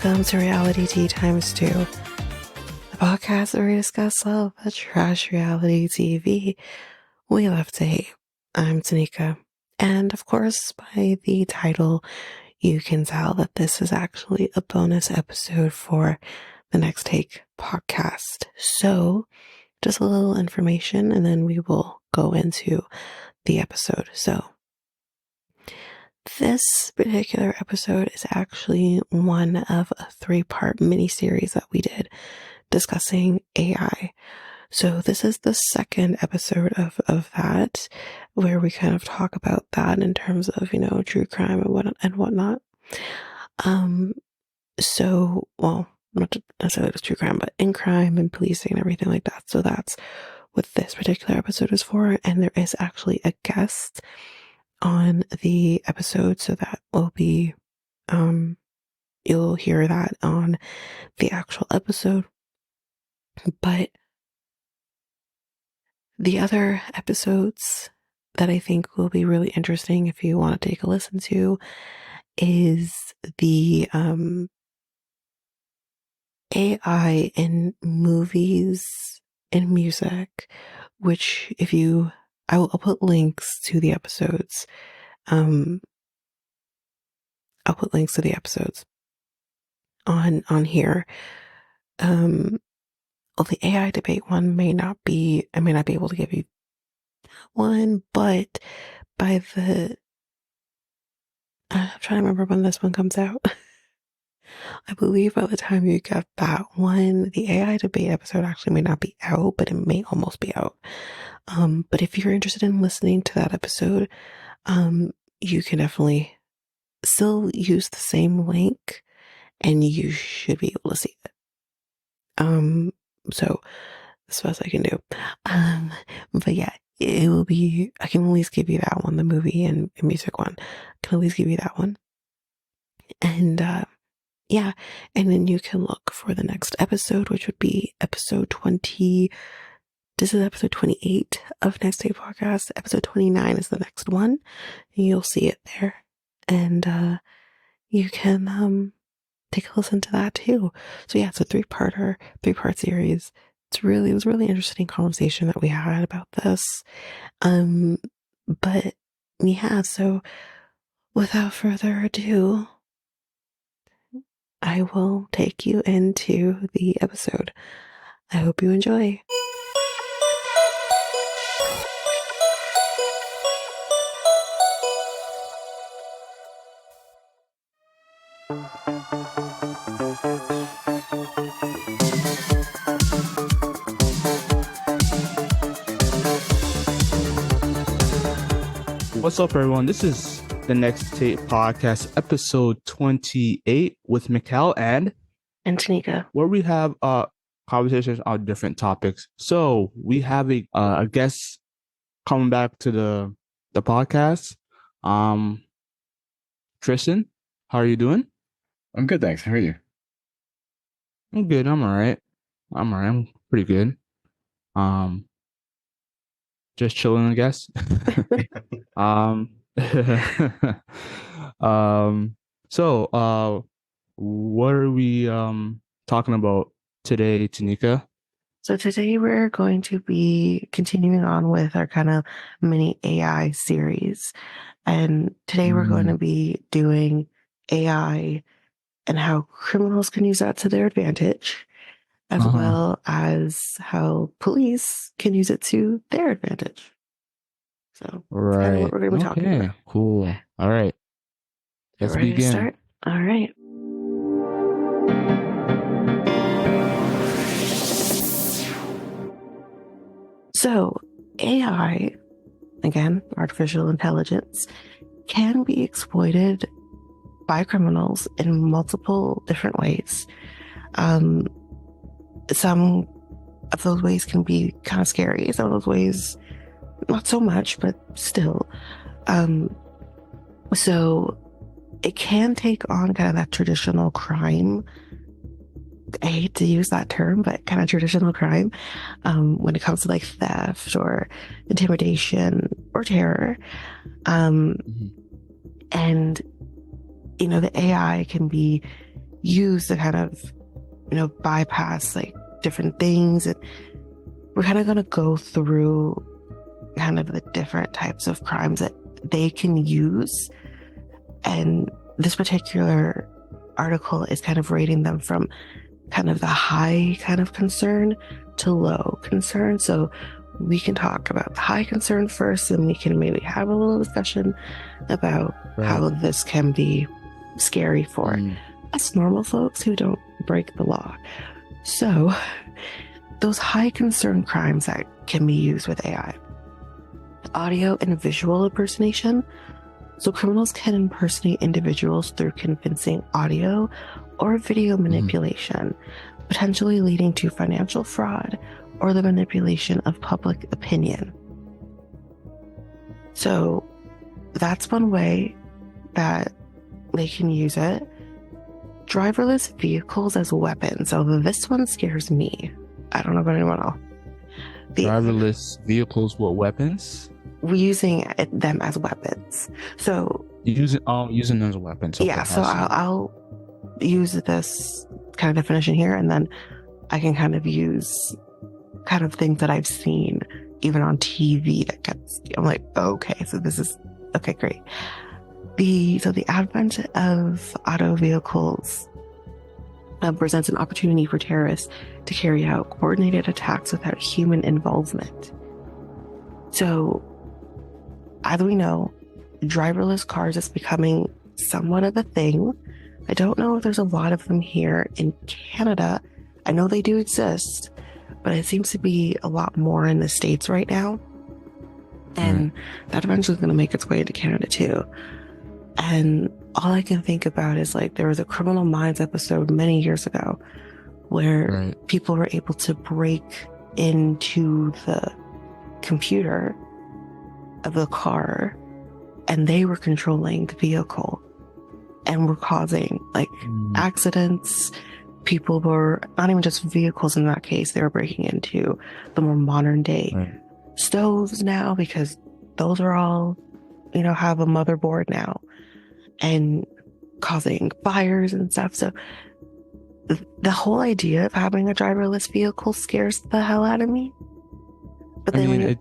Welcome to Reality Tea Times 2, the podcast where we discuss all the trash reality TV we love to hate. I'm Tanika, and of course, by the title, you can tell that this is actually a bonus episode for the Next Take podcast. So, just a little information, and then we will go into the episode. So, this particular episode is actually one of a 3-part miniseries that we did discussing AI. So this is the second episode of that, where we kind of talk about that in terms of, true crime and whatnot. So, well, not necessarily just true crime, but in crime and policing and everything like that. So that's what this particular episode is for. And there is actually a guest on the episode, so that will be you'll hear that on the actual episode. But the other episodes that I think will be really interesting if you want to take a listen to is the AI in movies and music, which I'll put links to the episodes. I'll put links to the episodes on here. Well, the AI debate one I may not be able to give you one, but I'm trying to remember when this one comes out. I believe by the time you get that one, the AI debate episode actually may not be out, but it may almost be out. But if you're interested in listening to that episode, you can definitely still use the same link and you should be able to see it. So that's what I can do. But yeah, it will be, I can at least give you that one, the movie and music one. I can at least give you that one. And, yeah, and then you can look for the next episode, which would be episode 20. This is episode 28 of Next Day Podcast. Episode 29 is the next one. You'll see it there. And, you can, take a listen to that too. So yeah, it's a 3-part series. It was really interesting conversation that we had about this. But yeah, so without further ado, I will take you into the episode. I hope you enjoy. What's up, everyone? This is the Next Tape Podcast, episode 28 with Mikkel and Tanika, where we have conversations on different topics. So we have a guest coming back to the podcast. Tristan, how are you doing? I'm good, thanks. How are you? I'm good. I'm all right. I'm pretty good. Just chilling, I guess. So what are we talking about today, Tanika? So today we're going to be continuing on with our kind of mini AI series. And today we're going to be doing AI and how criminals can use that to their advantage, as well as how police can use it to their advantage. So that's kind of what we're going to be talking about. Cool. All right. Let's begin. Start? All right. So AI, again, artificial intelligence, can be exploited by criminals in multiple different ways. Some of those ways can be kind of scary. Some of those ways, not so much, but still. So it can take on kind of that traditional crime. I hate to use that term, but kind of traditional crime when it comes to like theft or intimidation or terror. And, the AI can be use to kind of, bypass like different things. And we're kind of going to go through kind of the different types of crimes that they can use. And this particular article is kind of rating them from kind of the high kind of concern to low concern. So we can talk about the high concern first, and we can maybe have a little discussion about how this can be scary for us normal folks who don't break the law. So those high concern crimes that can be used with AI: audio and visual impersonation. So criminals can impersonate individuals through convincing audio or video manipulation, potentially leading to financial fraud or the manipulation of public opinion. So that's one way that they can use it. Driverless vehicles as weapons. So this one scares me. I don't know about anyone else. Driverless vehicles with weapons? We're using them as weapons. So using them as weapons. Okay, yeah. So I'll use this kind of definition here, and then I can kind of use kind of things that I've seen even on TV that gets. I'm like, okay, so this is okay, great. The advent of auto vehicles presents an opportunity for terrorists to carry out coordinated attacks without human involvement. So, as we know, driverless cars is becoming somewhat of a thing. I don't know if there's a lot of them here in Canada. I know they do exist, but it seems to be a lot more in the States right now. And that eventually is going to make its way into Canada too. And all I can think about is like there was a Criminal Minds episode many years ago where people were able to break into the computer of the car and they were controlling the vehicle and were causing like accidents. People were not even just vehicles in that case, they were breaking into the more modern day stoves now, because those are all, have a motherboard now, and causing fires and stuff. So the whole idea of having a driverless vehicle scares the hell out of me. But then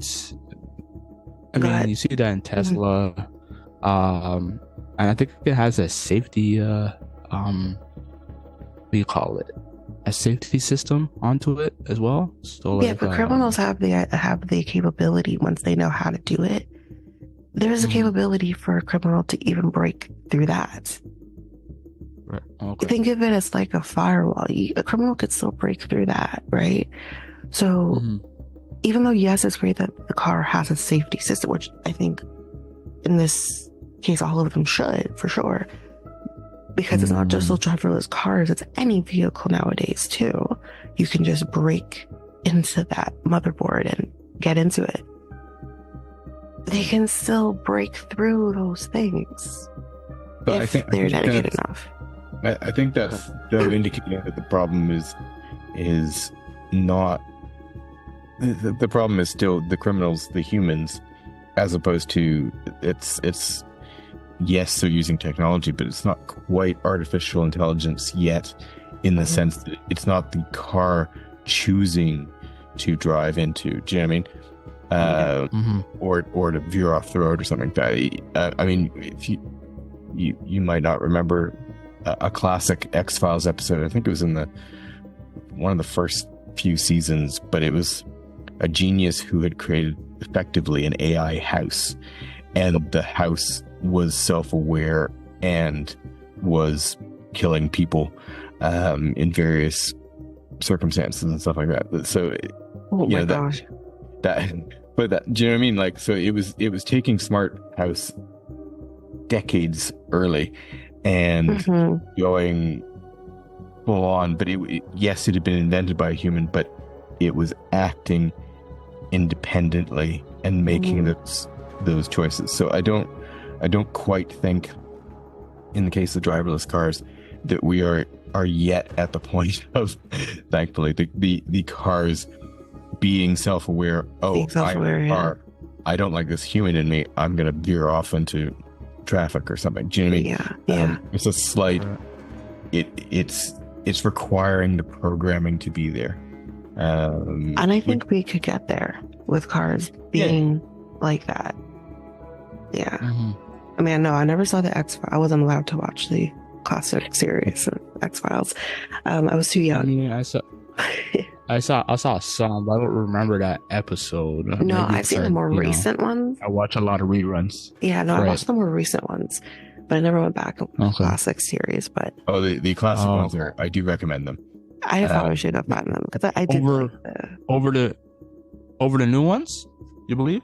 you see that in Tesla, and I think it has a safety, what do you call it? A safety system onto it as well. So yeah, but criminals have the capability, once they know how to do it. There's a capability for a criminal to even break through that. Right. Okay. Think of it as like a firewall. A criminal could still break through that, right? So even though, yes, it's great that the car has a safety system, which I think in this case, all of them should, for sure. Because it's not just those driverless cars, it's any vehicle nowadays too. You can just break into that motherboard and get into it. They can still break through those things if they're dedicated enough. I think that's though indicating that the problem is not the problem is still the criminals, the humans, as opposed to it's yes, they're using technology, but it's not quite artificial intelligence yet, in the sense that it's not the car choosing to drive into. Do you know what I mean? Or to veer off the road or something like that. I mean, if you might not remember a classic X-Files episode. I think it was in one of the first few seasons, but it was a genius who had created effectively an AI house, and the house was self-aware and was killing people in various circumstances and stuff like that. So, oh my gosh, do you know what I mean? Like, so it was taking smart house decades early and going full on. But yes, it had been invented by a human, but it was acting independently and making those choices. So I don't quite think, in the case of driverless cars, that we are yet at the point of, thankfully, the cars being self-aware. I don't like this human in me. I'm gonna veer off into traffic or something. Do you know what I mean? Yeah. It's a slight it's requiring the programming to be there. And I think we could get there with cars being like that. Yeah. Mhm. I mean, no, I never saw the X-Files. I wasn't allowed to watch the classic series of X-Files. I was too I young. mean, I saw some, but I don't remember that episode. No, Maybe I've it's seen the more recent ones. I watch a lot of reruns. Yeah, no, I Right. watched the more recent ones, but I never went back to the Okay. classic series. But the classic Oh. ones I do recommend them. I probably should have gotten them because I did. Over- like the... over the new ones, you believe?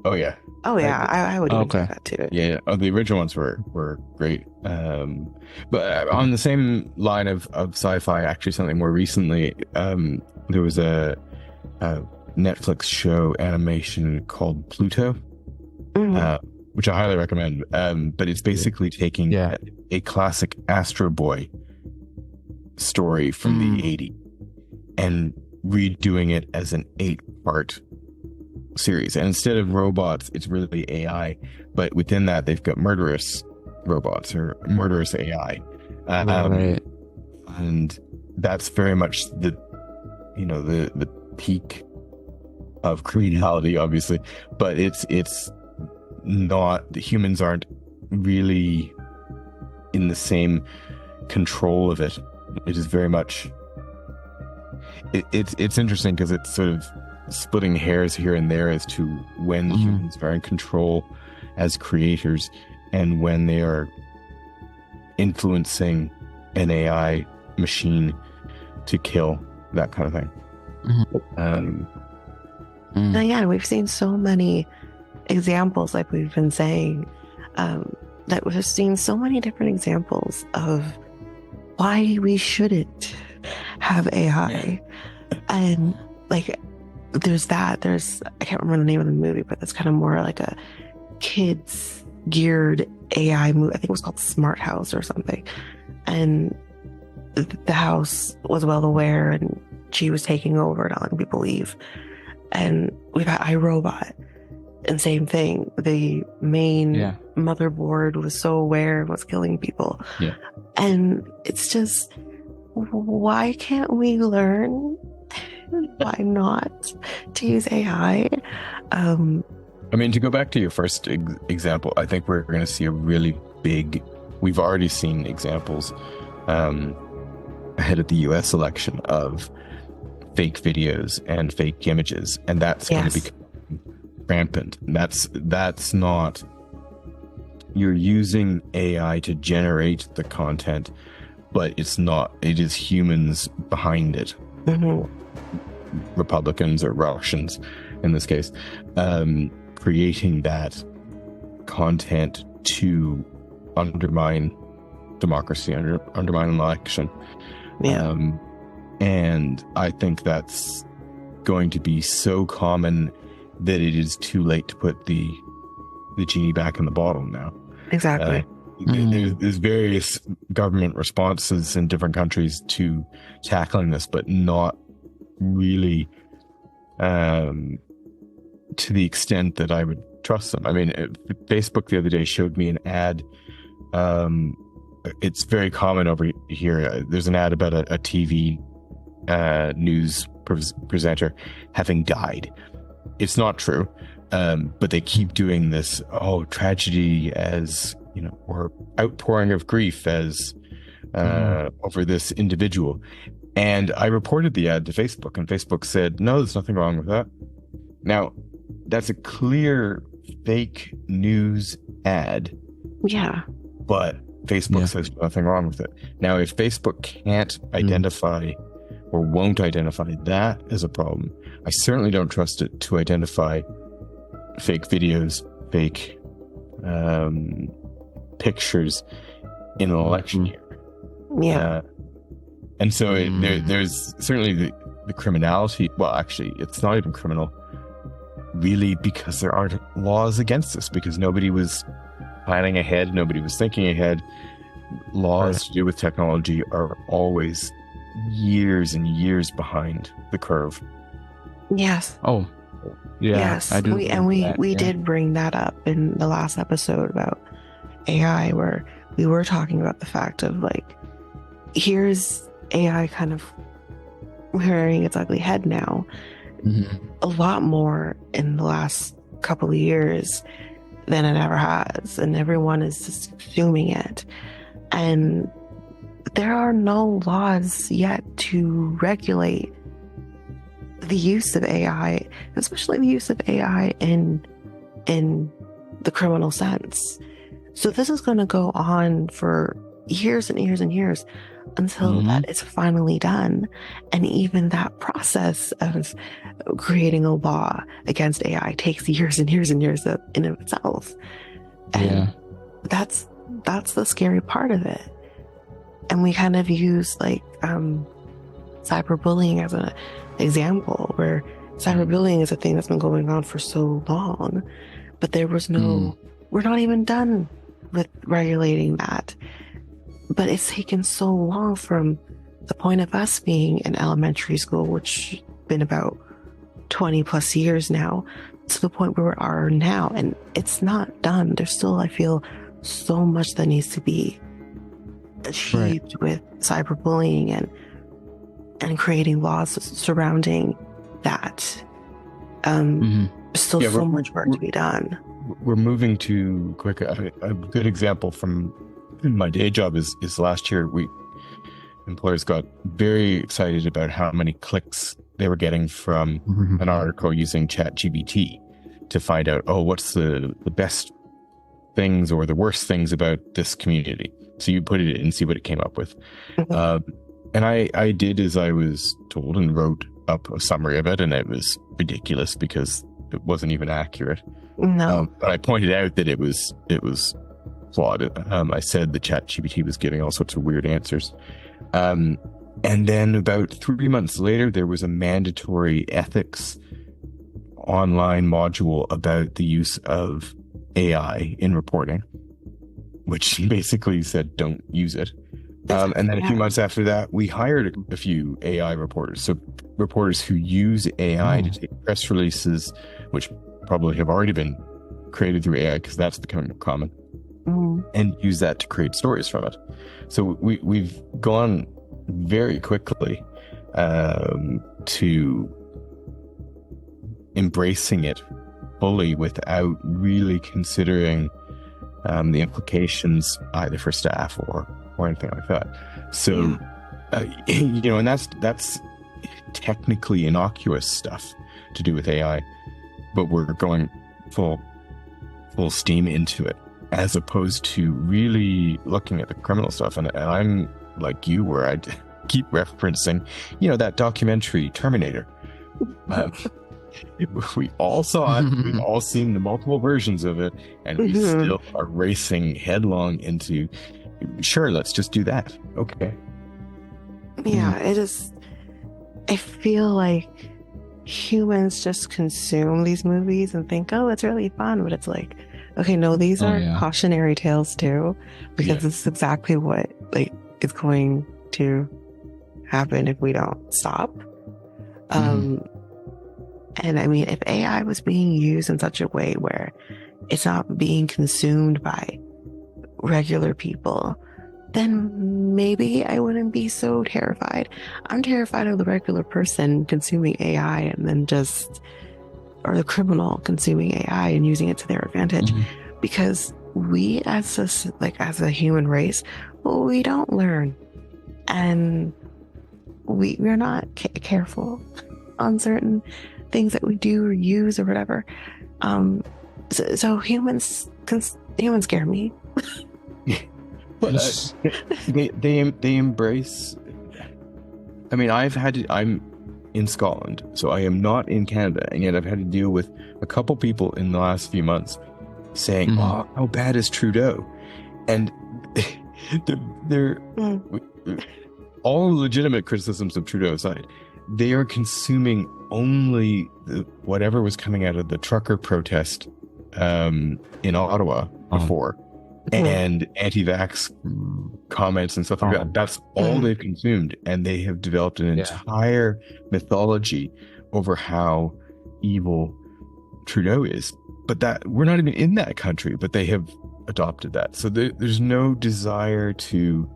Oh yeah, Oh yeah, I would even do Okay. that too. yeah. Oh, the original ones were great. But on the same line of sci-fi, actually, something more recently, there was a Netflix show animation called Pluto, Mhm. which I highly recommend. But it's basically taking Yeah. a classic Astro Boy story from the 80s and redoing it as an 8-part series. And instead of robots, it's really AI. But within that, they've got murderous robots or murderous AI. Right. And that's very much the peak of criminality, obviously. But it's not, the humans aren't really in the same control of it. It is very much it's interesting because it's sort of splitting hairs here and there as to when humans are in control as creators and when they are influencing an AI machine to kill, that kind of thing. Now, yeah, we've seen so many examples, like we've been saying, that we've seen so many different examples of why we shouldn't have AI. And like, there's I can't remember the name of the movie, but it's kind of more like a kids geared AI movie. I think it was called Smart House or something. And the house was well aware and she was taking over, not letting people leave. And we've had iRobot, and same thing. The main motherboard was so aware and was killing people. Yeah. And it's just, why can't we learn? Why not to use AI? I mean, to go back to your first example, I think we're going to see a really big, we've already seen examples ahead of the US election of fake videos and fake images, and that's going to become rampant. That's not, you're using AI to generate the content, but it is humans behind it. Republicans or Russians in this case, creating that content to undermine democracy, undermine an election. And I think that's going to be so common that it is too late to put the genie back in the bottle now. Exactly. There's various government responses in different countries to tackling this, but not really to the extent that I would trust them. I mean, Facebook the other day showed me an ad. It's very common over here. There's an ad about a TV news presenter having died. It's not true, but they keep doing this, tragedy as, or outpouring of grief as over this individual. And I reported the ad to Facebook, and Facebook said, no, there's nothing wrong with that. Now, that's a clear fake news ad. Yeah. But Facebook says nothing wrong with it. Now, if Facebook can't identify or won't identify that as a problem, I certainly don't trust it to identify fake videos, fake pictures in an election year. Yeah. And so there's certainly the criminality. Well, actually, it's not even criminal, really, because there aren't laws against this, because nobody was planning ahead, nobody was thinking ahead. Laws to do with technology are always years and years behind the curve. Yes. Oh, yeah. Yes. I do. We did bring that up in the last episode about AI, where we were talking about the fact of like here's AI kind of rearing its ugly head now, Mm-hmm. a lot more in the last couple of years than it ever has, and everyone is just consuming it. And there are no laws yet to regulate the use of AI, especially the use of AI in the criminal sense. So this is going to go on for years and years and years until Mm-hmm. that is finally done. And even that process of creating a law against AI takes years and years and years in of itself. And Yeah. that's the scary part of it. And we kind of use like cyberbullying as an example, where cyberbullying is a thing that's been going on for so long, but there was no, we're not even done with regulating that. But it's taken so long from the point of us being in elementary school, which has been about 20 plus years now, to the point where we are now. And it's not done. There's still, I feel, so much that needs to be achieved with cyberbullying and creating laws surrounding that. Still so much work to be done. We're moving to quick. A good example from my day job is last year employers got very excited about how many clicks they were getting from an article using ChatGPT to find out, what's the best things or the worst things about this community. So you put it in and see what it came up with. And I did as I was told and wrote up a summary of it, and it was ridiculous because it wasn't even accurate. No. But I pointed out that it was flawed. I said the ChatGPT was giving all sorts of weird answers. And then about 3 months later, there was a mandatory ethics online module about the use of AI in reporting, which basically said don't use it. And then a few months after that, we hired a few AI reporters. So reporters who use AI to take press releases, which probably have already been created through AI because that's becoming more common, and use that to create stories from it. So we've gone very quickly to embracing it fully without really considering the implications either for staff or anything like that. So, and that's technically innocuous stuff to do with AI, but we're going full steam into it, as opposed to really looking at the criminal stuff. And I'm like you, where I keep referencing, that documentary Terminator. We all saw it. We've all seen the multiple versions of it, and we still are racing headlong into, sure, let's just do that. Okay. Yeah, it is. I feel like humans just consume these movies and think, oh, it's really fun. But it's like, okay, no, these are cautionary tales too, because this is exactly what is going to happen if we don't stop. And I mean, if AI was being used in such a way where it's not being consumed by regular people, then maybe I wouldn't be so terrified. I'm terrified of the regular person consuming AI and then or the criminal consuming AI and using it to their advantage, because we as a human race, we don't learn, and we're not careful on certain things that we do or use or whatever. So humans scare me. But they embrace. I mean, I'm in Scotland, so I am not in Canada, and yet I've had to deal with a couple people in the last few months saying, "Oh, how bad is Trudeau?" And they're all legitimate criticisms of Trudeau aside, they are consuming only whatever was coming out of the trucker protest in Ottawa before, and anti-vax comments and stuff like that. That's all they've consumed, and they have developed an entire mythology over how evil Trudeau is. But that we're not even in that country, but they have adopted that. So there's no desire to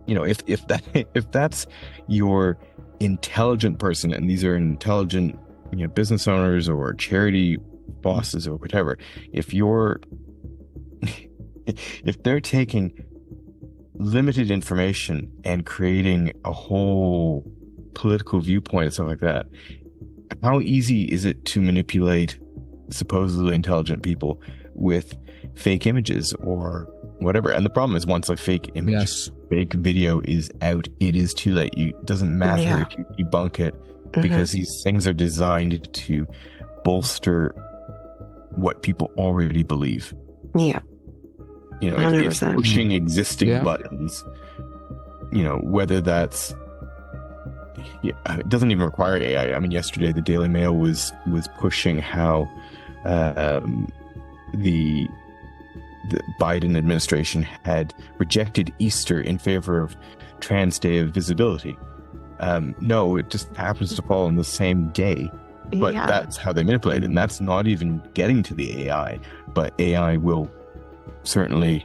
if that's your intelligent person, and these are intelligent, business owners or charity bosses or whatever, if they're taking limited information and creating a whole political viewpoint and stuff like that, how easy is it to manipulate supposedly intelligent people with fake images or whatever? And the problem is, once a fake image, fake video is out, it is too late. It doesn't matter if you debunk it, because these things are designed to bolster what people already believe. Yeah. It's pushing existing buttons, whether that's, it doesn't even require AI. I mean, yesterday the Daily Mail was pushing how the Biden administration had rejected Easter in favor of Trans Day of Visibility. No, it just happens to fall on the same day, but that's how they manipulate it. And that's not even getting to the AI, but AI will certainly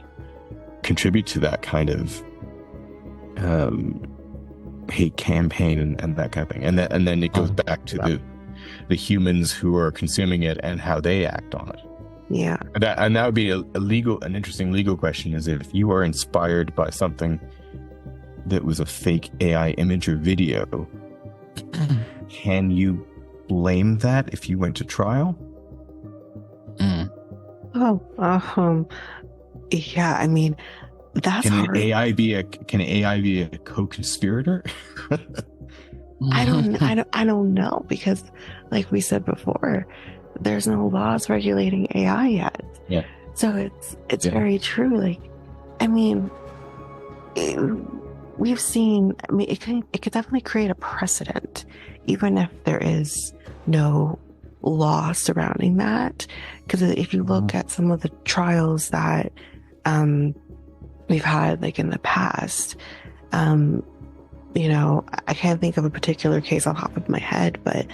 contribute to that kind of hate campaign and that kind of thing. And then it goes back to the humans who are consuming it and how they act on it. Yeah. And that would be an interesting legal question, is if you are inspired by something that was a fake AI image or video, can you blame that if you went to trial? Yeah, I mean, that's hard. Can AI be a co-conspirator? I don't know, because like we said before, there's no laws regulating AI yet. Yeah. So it's very true. Like, I mean, we've seen, I mean, it could definitely create a precedent, even if there is no law surrounding that. Because if you look at some of the trials that we've had, like in the past, I can't think of a particular case off the top of my head, but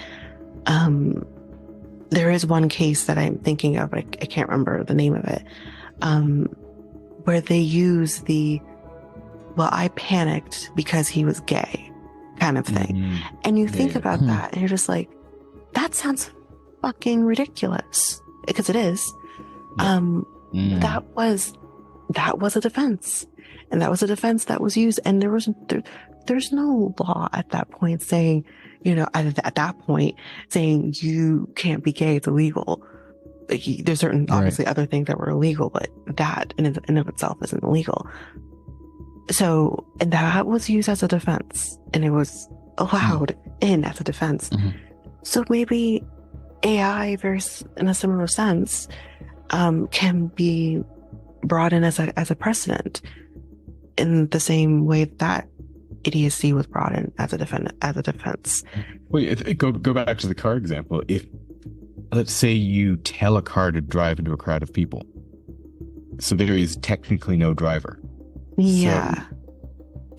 there is one case that I'm thinking of, I can't remember the name of it, where they use I panicked because he was gay kind of thing. And you think about that and you're just like, that sounds fucking ridiculous, because it is. That was a defense, and that was a defense that was used, and there's no law at that point saying, at that point saying you can't be gay, it's illegal. Like, there's certain obviously other things that were illegal, but that in of itself isn't illegal. So, and that was used as a defense, and it was allowed in as a defense. So maybe AI, in a similar sense, can be brought in as a precedent, in the same way that idiocy was brought in as a defense. Well, go back to the car example. If, let's say, you tell a car to drive into a crowd of people, so there is technically no driver. Yeah.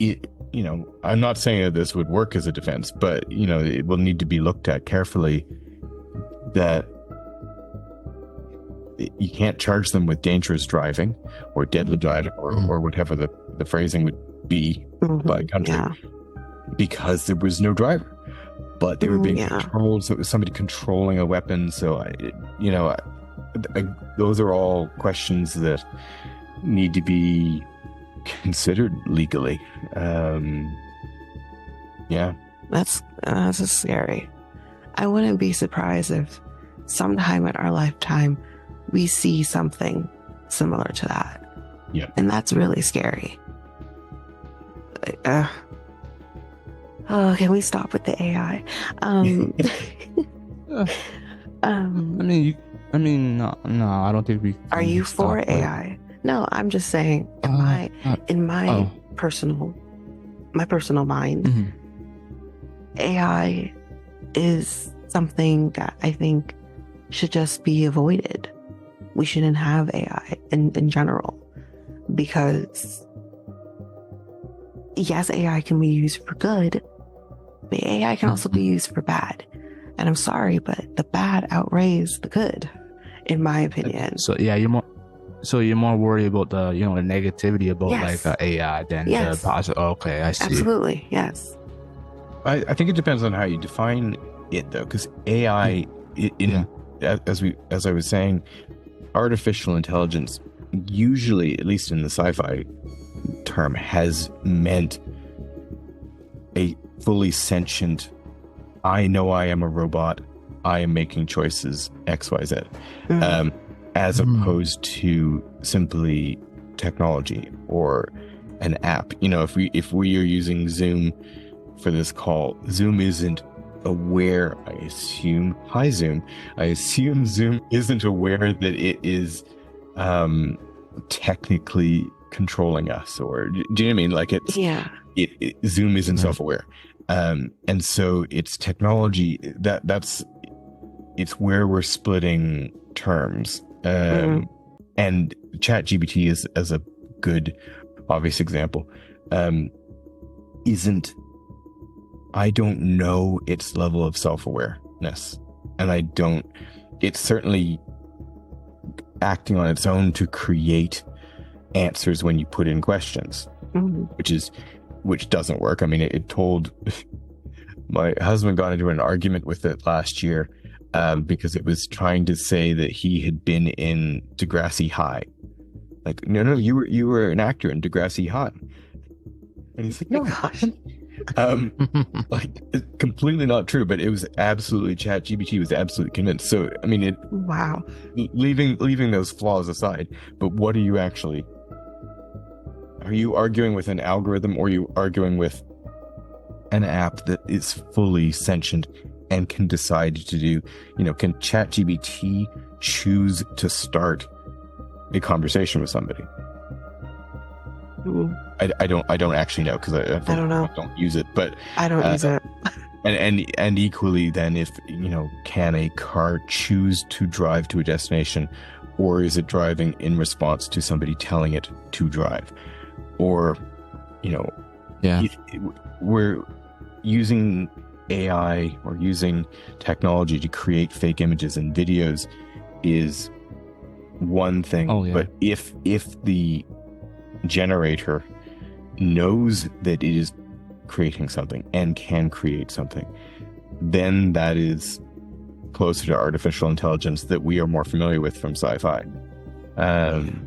So I'm not saying that this would work as a defense, but it will need to be looked at carefully, that you can't charge them with dangerous driving or deadly driving or whatever the phrasing would be by country, because there was no driver, but they were being controlled. So it was somebody controlling a weapon. So those are all questions that need to be considered legally. That's just scary. I wouldn't be surprised if sometime in our lifetime we see something similar to that. Yeah. And that's really scary. Can we stop with the AI? No, I don't think we can. Are you for AI? No, I'm just saying, in my personal mind, AI is something that I think should just be avoided. We shouldn't have AI in general, because yes, AI can be used for good, but AI can also be used for bad. And I'm sorry, but the bad outweighs the good, in my opinion. So yeah, you're more So you're more worried about the the negativity about Yes. like AI than the Yes. positive. Okay, I see. Absolutely. Yes. I think it depends on how you define it, though, because AI, as I was saying, artificial intelligence usually, at least in the sci-fi term, has meant a fully sentient. I know I am a robot. I am making choices X, Y, Z, as opposed to simply technology or an app. If we are using Zoom for this call, Zoom isn't aware, I assume. Hi, Zoom. I assume Zoom isn't aware that it is technically controlling us, or do you know what I mean? Like Zoom isn't self-aware. And so it's technology it's where we're splitting terms. And ChatGPT is as a good obvious example. I don't know its level of self-awareness, and it's certainly acting on its own to create answers when you put in questions, which doesn't work. I mean, it told my husband got into an argument with it last year because it was trying to say that he had been in Degrassi High. Like, no, you were an actor in Degrassi High. And he's like, no, gosh. Like, it's completely not true, but it was absolutely, ChatGPT was absolutely convinced. So, I mean, wow. Leaving those flaws aside, but what are you arguing with an algorithm, or are you arguing with an app that is fully sentient and can decide to do, can ChatGPT choose to start a conversation with somebody? I don't actually know, because I don't know. I don't use it, but I don't use it. And equally, then, if can a car choose to drive to a destination, or is it driving in response to somebody telling it to drive? Or we're using AI or using technology to create fake images and videos is one thing. But if the generator knows that it is creating something and can create something, then that is closer to artificial intelligence that we are more familiar with from sci-fi. And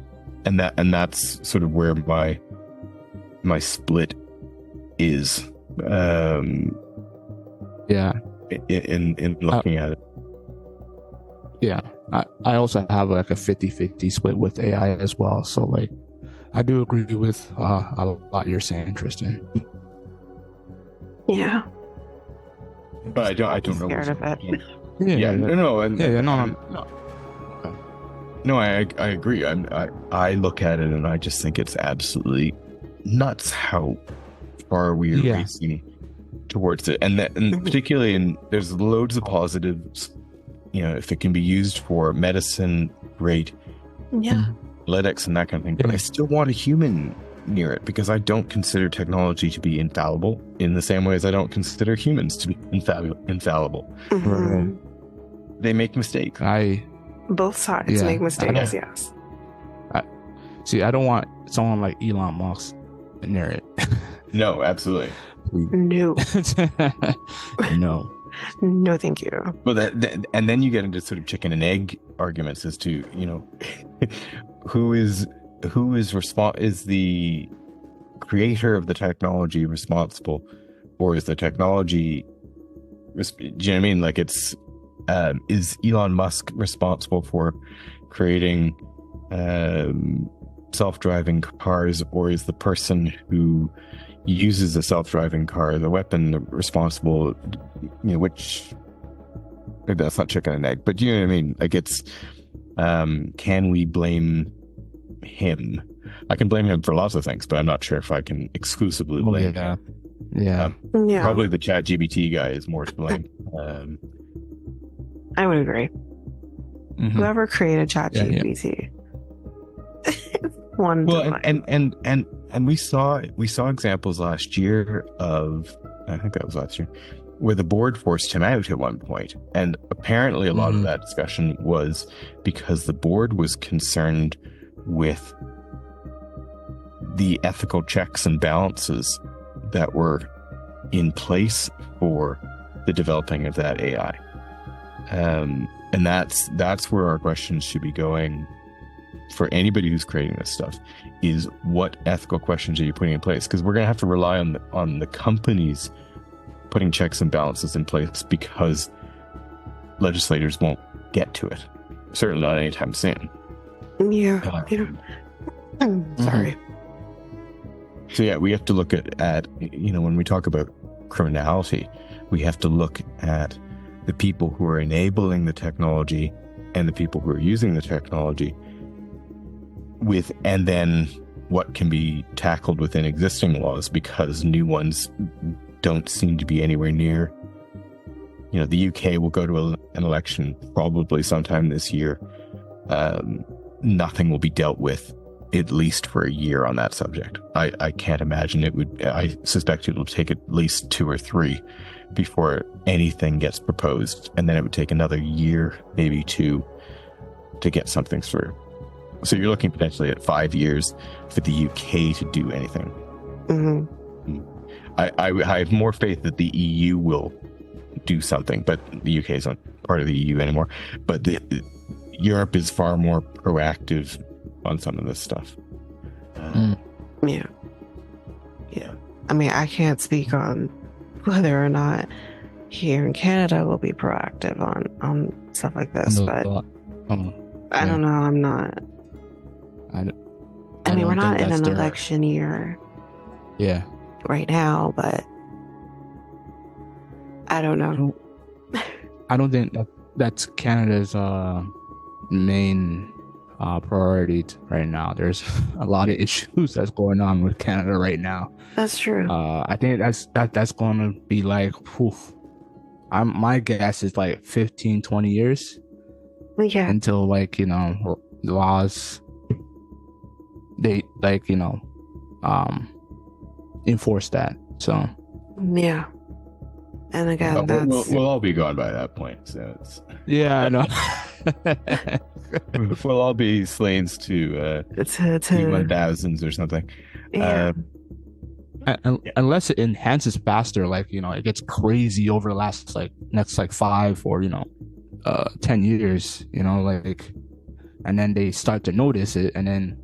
that's sort of where my split is in looking at it. I also have like a 50-50 split with AI as well, so like I do agree with a lot you're saying, Tristan. Yeah, but I don't know. Scared of it. No, I agree. I look at it and I just think it's absolutely nuts how far we are racing towards it, and particularly there's loads of positives. If it can be used for medicine, great. Yeah. Analytics and that kind of thing. But I still want a human near it, because I don't consider technology to be infallible in the same way as I don't consider humans to be infallible. They make mistakes. Both sides make mistakes. Yes. I don't want someone like Elon Musk near it. No, absolutely. No. No. No, thank you. Well, and then you get into sort of chicken and egg arguments as to who is the creator of the technology responsible, or is the technology? Do you know what I mean? Like, it's is Elon Musk responsible for creating self-driving cars, or is the person who uses a self-driving car, the weapon, responsible? Which, maybe that's not chicken and egg, but you know what I mean? Like, it's can we blame him? I can blame him for lots of things, but I'm not sure if I can exclusively blame him. Probably the ChatGPT guy is more to blame. I would agree. Whoever created ChatGPT. And we saw examples last year of, I think that was last year, where the board forced him out at one point, and apparently a lot of that discussion was because the board was concerned with the ethical checks and balances that were in place for the developing of that AI. And that's where our questions should be going for anybody who's creating this stuff, is what ethical questions are you putting in place? Because we're going to have to rely on the companies putting checks and balances in place, because legislators won't get to it. Certainly not anytime soon. Yeah. Sorry. So yeah, we have to look at when we talk about criminality, we have to look at the people who are enabling the technology and the people who are using the technology and then what can be tackled within existing laws, because new ones don't seem to be anywhere near. The UK will go to an election probably sometime this year. Nothing will be dealt with at least for a year on that subject. I can't imagine it would. I suspect it will take at least 2 or 3 before anything gets proposed, and then it would take another year, maybe 2, to get something through. So you're looking potentially at 5 years for the UK to do anything. Mm-hmm. I have more faith that the EU will do something, but the UK is not part of the EU anymore. But Europe is far more proactive on some of this stuff. Yeah. I mean, I can't speak on whether or not here in Canada will be proactive on stuff like this, but I don't know. I'm not. I mean, we're not in an election year. Yeah. Right now, but I don't know. I don't think that's Canada's main priority right now. There's a lot of issues that's going on with Canada right now. That's true. I think that's going to be like, my guess is like 15-20 years. Yeah. Until laws, they enforce that. So yeah. And again, we'll all be gone by that point. So yeah, I know. We'll all be slaves to T1000s or something. Yeah. Unless it enhances faster, it gets crazy over the next 5 or 10 years, and then they start to notice it, and then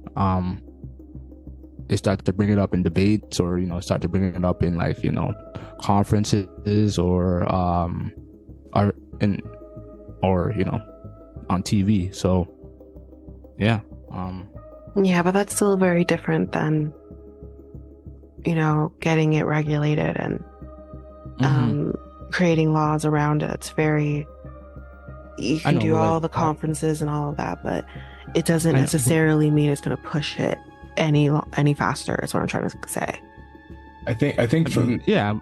they start to bring it up in debates, or start to bring it up in conferences or on TV. So yeah. Yeah, but that's still very different than getting it regulated and creating laws around it. It's very, you can do all the conferences and all of that, but it doesn't necessarily mean it's going to push it any faster, is what I'm trying to say. I think yeah.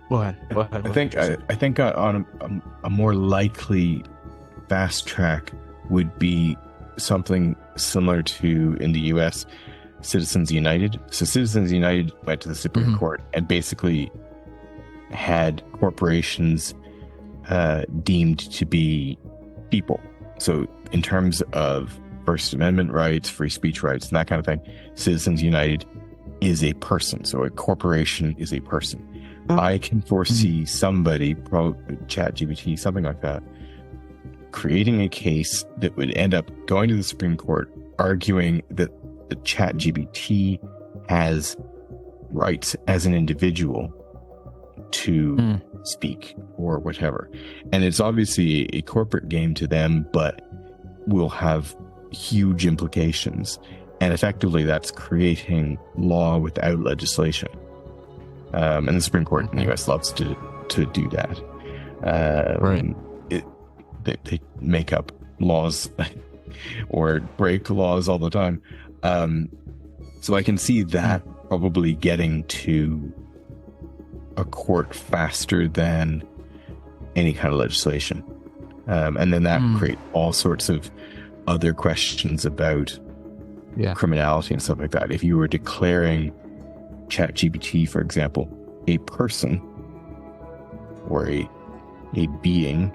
Go ahead. I think on a more likely fast track would be something similar to, in the US, Citizens United. So Citizens United went to the Supreme Court and basically had corporations deemed to be people. So in terms of First Amendment rights, free speech rights, and that kind of thing, Citizens United is a person. So a corporation is a person. I can foresee somebody, ChatGPT, something like that, creating a case that would end up going to the Supreme Court, arguing that the ChatGPT has rights as an individual to speak or whatever. And it's obviously a corporate game to them, but will have huge implications. And effectively, that's creating law without legislation. And the Supreme Court in the US loves to do that. Right. They make up laws or break laws all the time. So I can see that probably getting to a court faster than any kind of legislation. And then that create all sorts of other questions about criminality and stuff like that. If you were declaring ChatGPT, for example, a person or a being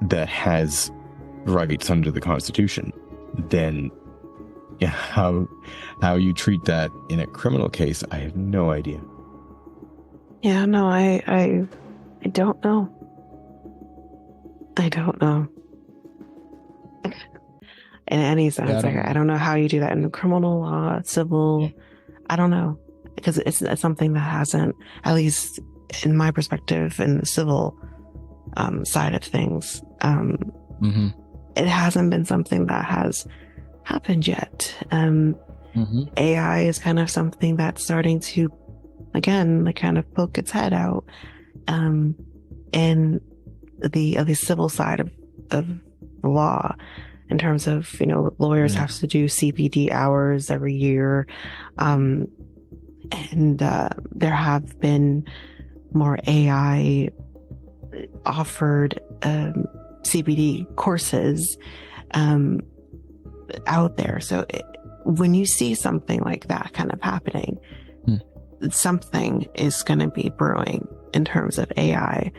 that has rights under the Constitution, then Yeah, how you treat that in a criminal case, I have no idea. Yeah, no, I don't know. I don't know. In any Yeah, I sense, like don't I know. don't know how you do that in criminal law, civil. I don't know, because it's something that hasn't, at least in my perspective, in the civil side of things, Mm-hmm. it hasn't been something that has happened yet. Mm-hmm. AI is kind of something that's starting to, again, like kind of poke its head out um, in the civil side of the law, in terms of, lawyers Right. have to do CPD hours every year, um, and there have been more AI offered CPD courses um, out there. So when you see something like that kind of happening, Hmm. something is going to be brewing in terms of AI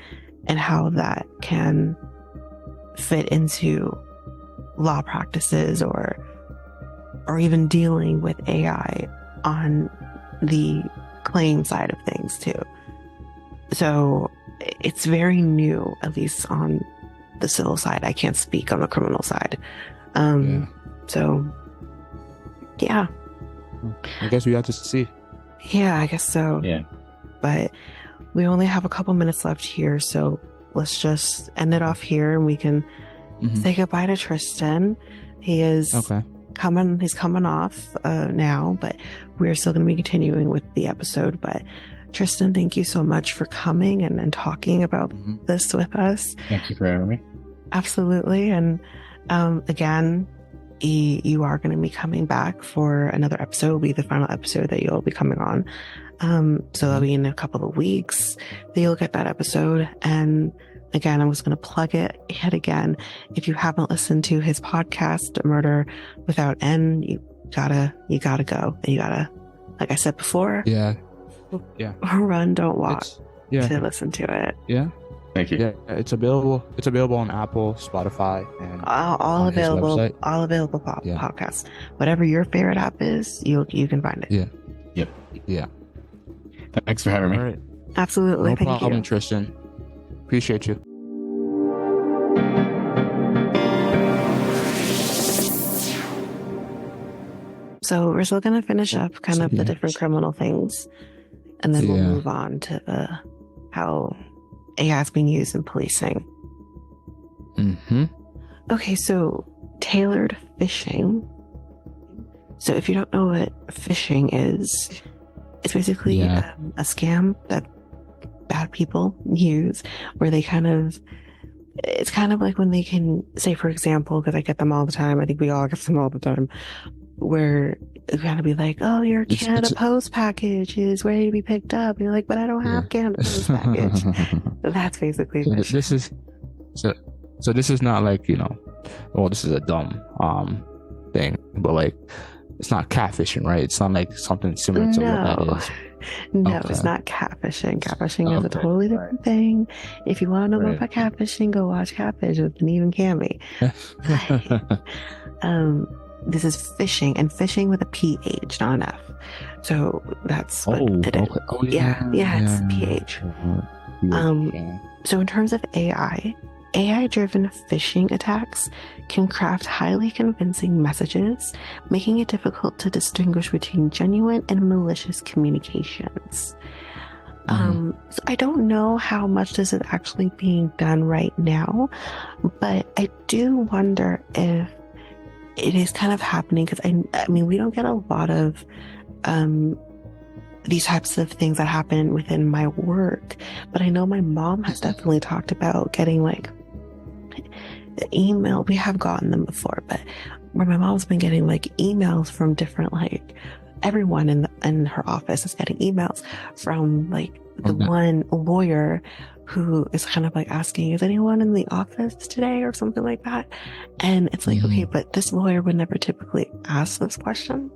and how that can fit into law practices, or even dealing with AI on the claim side of things too. So it's very new, at least on the civil side. I can't speak on the criminal side. Yeah. So yeah, I guess we have to see. yeah, I guess so. Yeah. But we only have a couple minutes left here, so let's just end it off here, and we can Mm-hmm. say goodbye to Tristan. He is Okay. he's coming off now, but we're still going to be continuing with the episode. But Tristan, thank you so much for coming and talking about Mm-hmm. this with us. Thank you for having me. Absolutely. And again, you are going to be coming back for another episode. It'll be the final episode that you'll be coming on. So that'll be in a couple of weeks that you'll get that episode. And again, I'm just going to plug it yet again. If you haven't listened to his podcast, Murder Without End, you gotta go. And you gotta, like I said before, Yeah. run, don't walk Yeah. to listen to it. Yeah. Thank you. Yeah. It's available. It's available on Apple, Spotify, and All on his available, website. all available Yeah. podcasts. Whatever your favorite app is, you can find it. Yeah. Yep. Yeah. Thanks for having me. All right. Absolutely. No Thank problem, you. Tristan. Appreciate you. So we're still going to finish up kind of the Yeah. different criminal things, and then we'll Yeah. move on to how AI is being used in policing. Mm-hmm. Okay, so tailored phishing. So if you don't know what phishing is, it's basically Yeah. a scam that bad people use, where they it's kind of like when they can say, for example, because I get them all the time, I think we all get them all the time, where it's kind of be like, oh, your Canada Post package is ready to be picked up. And you're like, but I don't have Canada Post package. That's basically phishing. This is so this is not like, well, this is a dumb thing, but like it's not catfishing, right? It's not like something similar to what that is. No, Okay. it's not catfishing. Catfishing is a Okay. totally different thing. If you want to know more Right. about catfishing, go watch Catfish with Neve and Cammy. This is phishing, and phishing with a PH, not an F. So that's what it is. Okay. Oh, Yeah, it's PH. So in terms of AI-driven phishing attacks can craft highly convincing messages, making it difficult to distinguish between genuine and malicious communications. So I don't know how much this is actually being done right now, but I do wonder if it is kind of happening, because I mean, we don't get a lot of these types of things that happen within my work, but I know my mom has definitely talked about getting like the email. We have gotten them before, but where my mom's been getting like emails from different, like everyone in her office is getting emails from like the one lawyer who is kind of like asking, is anyone in the office today, or something like that. And it's like, okay, but this lawyer would never typically ask this question,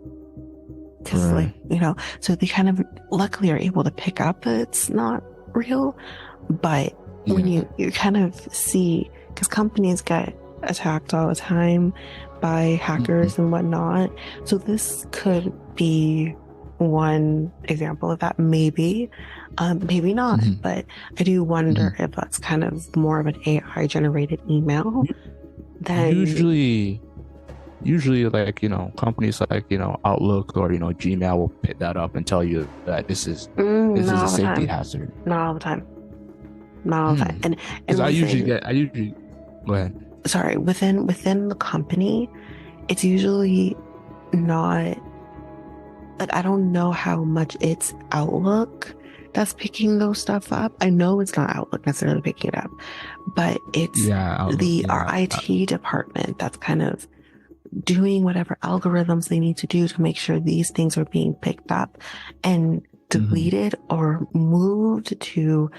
because Right. so they kind of luckily are able to pick up that it's not real. But when you kind of see, because companies get attacked all the time by Mhm. hackers and whatnot. So this could be one example of that, maybe. Maybe not, Mhm. but I do wonder Mhm. if that's kind of more of an AI generated email U- than usually like companies like Outlook or Gmail will pick that up and tell you that this is not a all the safety time. hazard. Not all the time. Not all the time. Because And within, I usually go ahead. sorry, within the company, it's usually not, like, I don't know how much it's Outlook that's picking those stuff up. I know it's not Outlook necessarily picking it up, but it's Yeah, Outlook. the our Yeah. IT department that's kind of doing whatever algorithms they need to do to make sure these things are being picked up and Mhm. deleted or moved to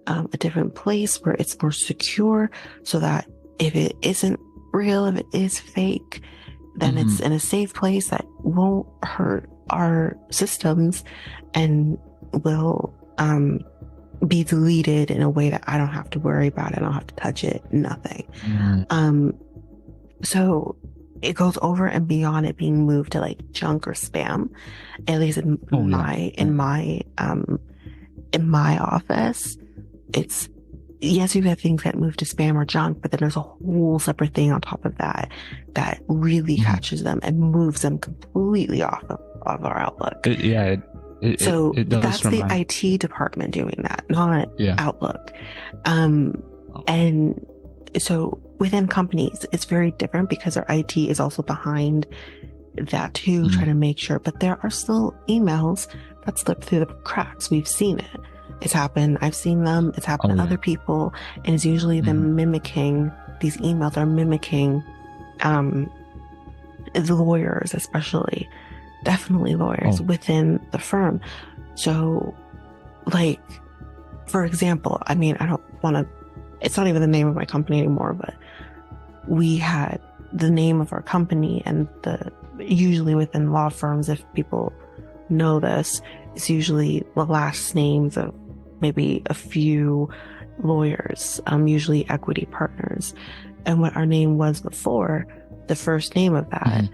a different place where it's more secure, so that if it isn't real, if it is fake, then it's Mhm. in a safe place that won't hurt our systems and will be deleted in a way that I don't have to worry about it. I don't have to touch it, nothing. Mhm. Um, so it goes over and beyond it being moved to like junk or spam, at least in Oh yeah. in my office. It's, yes, you have things that move to spam or junk, but then there's a whole separate thing on top of that that really Mhm. catches them and moves them completely of our Outlook. Yeah, So it does that's the remind. IT department doing that, not Yeah. Outlook. Um, Oh. and so within companies, it's very different because our IT is also behind that too, trying Mhm. to make sure. But there are still emails that slip through the cracks. We've seen it. It's happened. I've seen them. It's happened Oh to yeah. other people. And it's usually Mhm. them mimicking, these emails are mimicking um, the lawyers, especially, definitely lawyers Oh. within the firm. So, like, for example, I mean, I don't want to, it's not even the name of my company anymore, but we had the name of our company, and usually within law firms, if people know this, it's usually the last names of maybe a few lawyers, usually equity partners. And what our name was before, the first name of that, Mhm.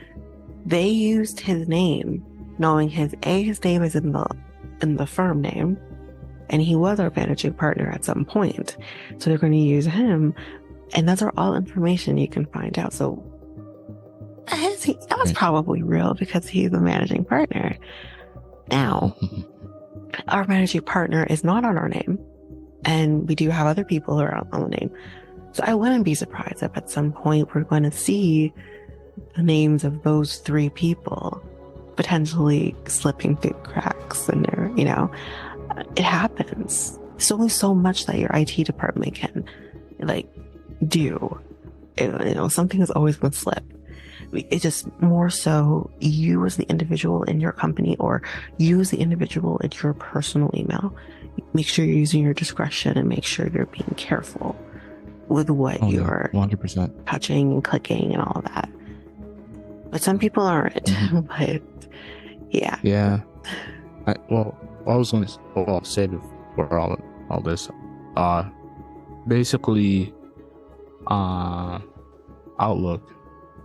they used his name, knowing his name is in the firm name, and he was our managing partner at some point. So they're going to use him, and those are all information you can find out. So that was Right. probably real because he's the managing partner. Now, Mhm. our managing partner is not on our name, and we do have other people who are on the name. So I wouldn't be surprised if at some point we're going to see the names of those three people potentially slipping through cracks, and it happens. There's only so much that your IT department can like do. Something is always going to slip. It's just more so you as the individual in your company, or you as the individual in your personal email. Make sure you're using your discretion and make sure you're being careful with what Oh yeah. you're 100%. touching and clicking and all of that. But some people aren't. Mhm. But yeah. Yeah. I was going to say before all this, uh, basically, Outlook.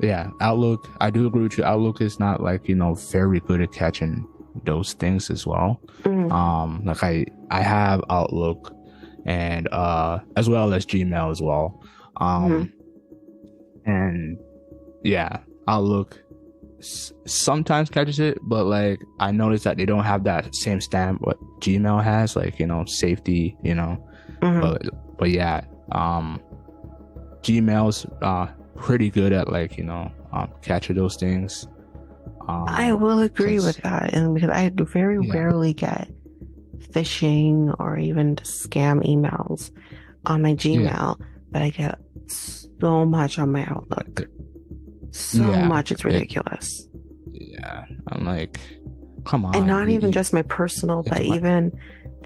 Yeah, Outlook. I do agree with you. Outlook is not like very good at catching those things as well. Mm. Like I have Outlook, and as well as Gmail as well. Mhm. And yeah, Outlook sometimes catches it, but like I noticed that they don't have that same stamp what Gmail has, like safety, Mhm. but yeah, Gmail's pretty good at like catching those things. I will agree with Because that, and because I very yeah. rarely get phishing or even scam emails on my Yeah. Gmail, but I get so much on my Outlook. So Yeah. much, it's ridiculous. Yeah. I'm like, come And on. not even just my personal, It's but my,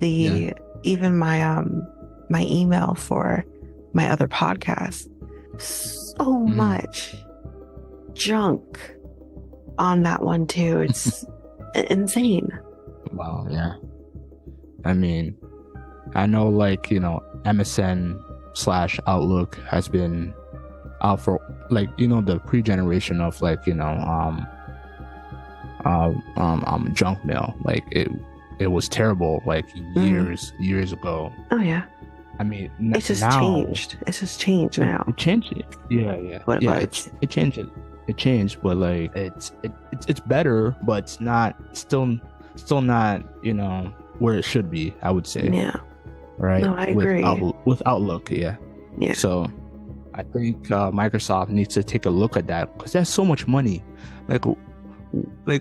yeah. even my email for my other podcast. So Mhm. much junk on that one too. It's insane. Wow. Yeah. I mean, I know like, MSN / Outlook has been for like, you know, the pre-generation of like, you know, junk mail. Like it was terrible like years ago. Oh yeah. I mean, It's just now changed. It's just changed now. it changed it. Yeah. What Yeah, was? it changed it. It changed, but like it's better, but it's not still not, you know, where it should be, I would say. Yeah. Right? No, I agree. With Outlook, yeah. Yeah. So I think Microsoft needs to take a look at that, because there's so much money. Like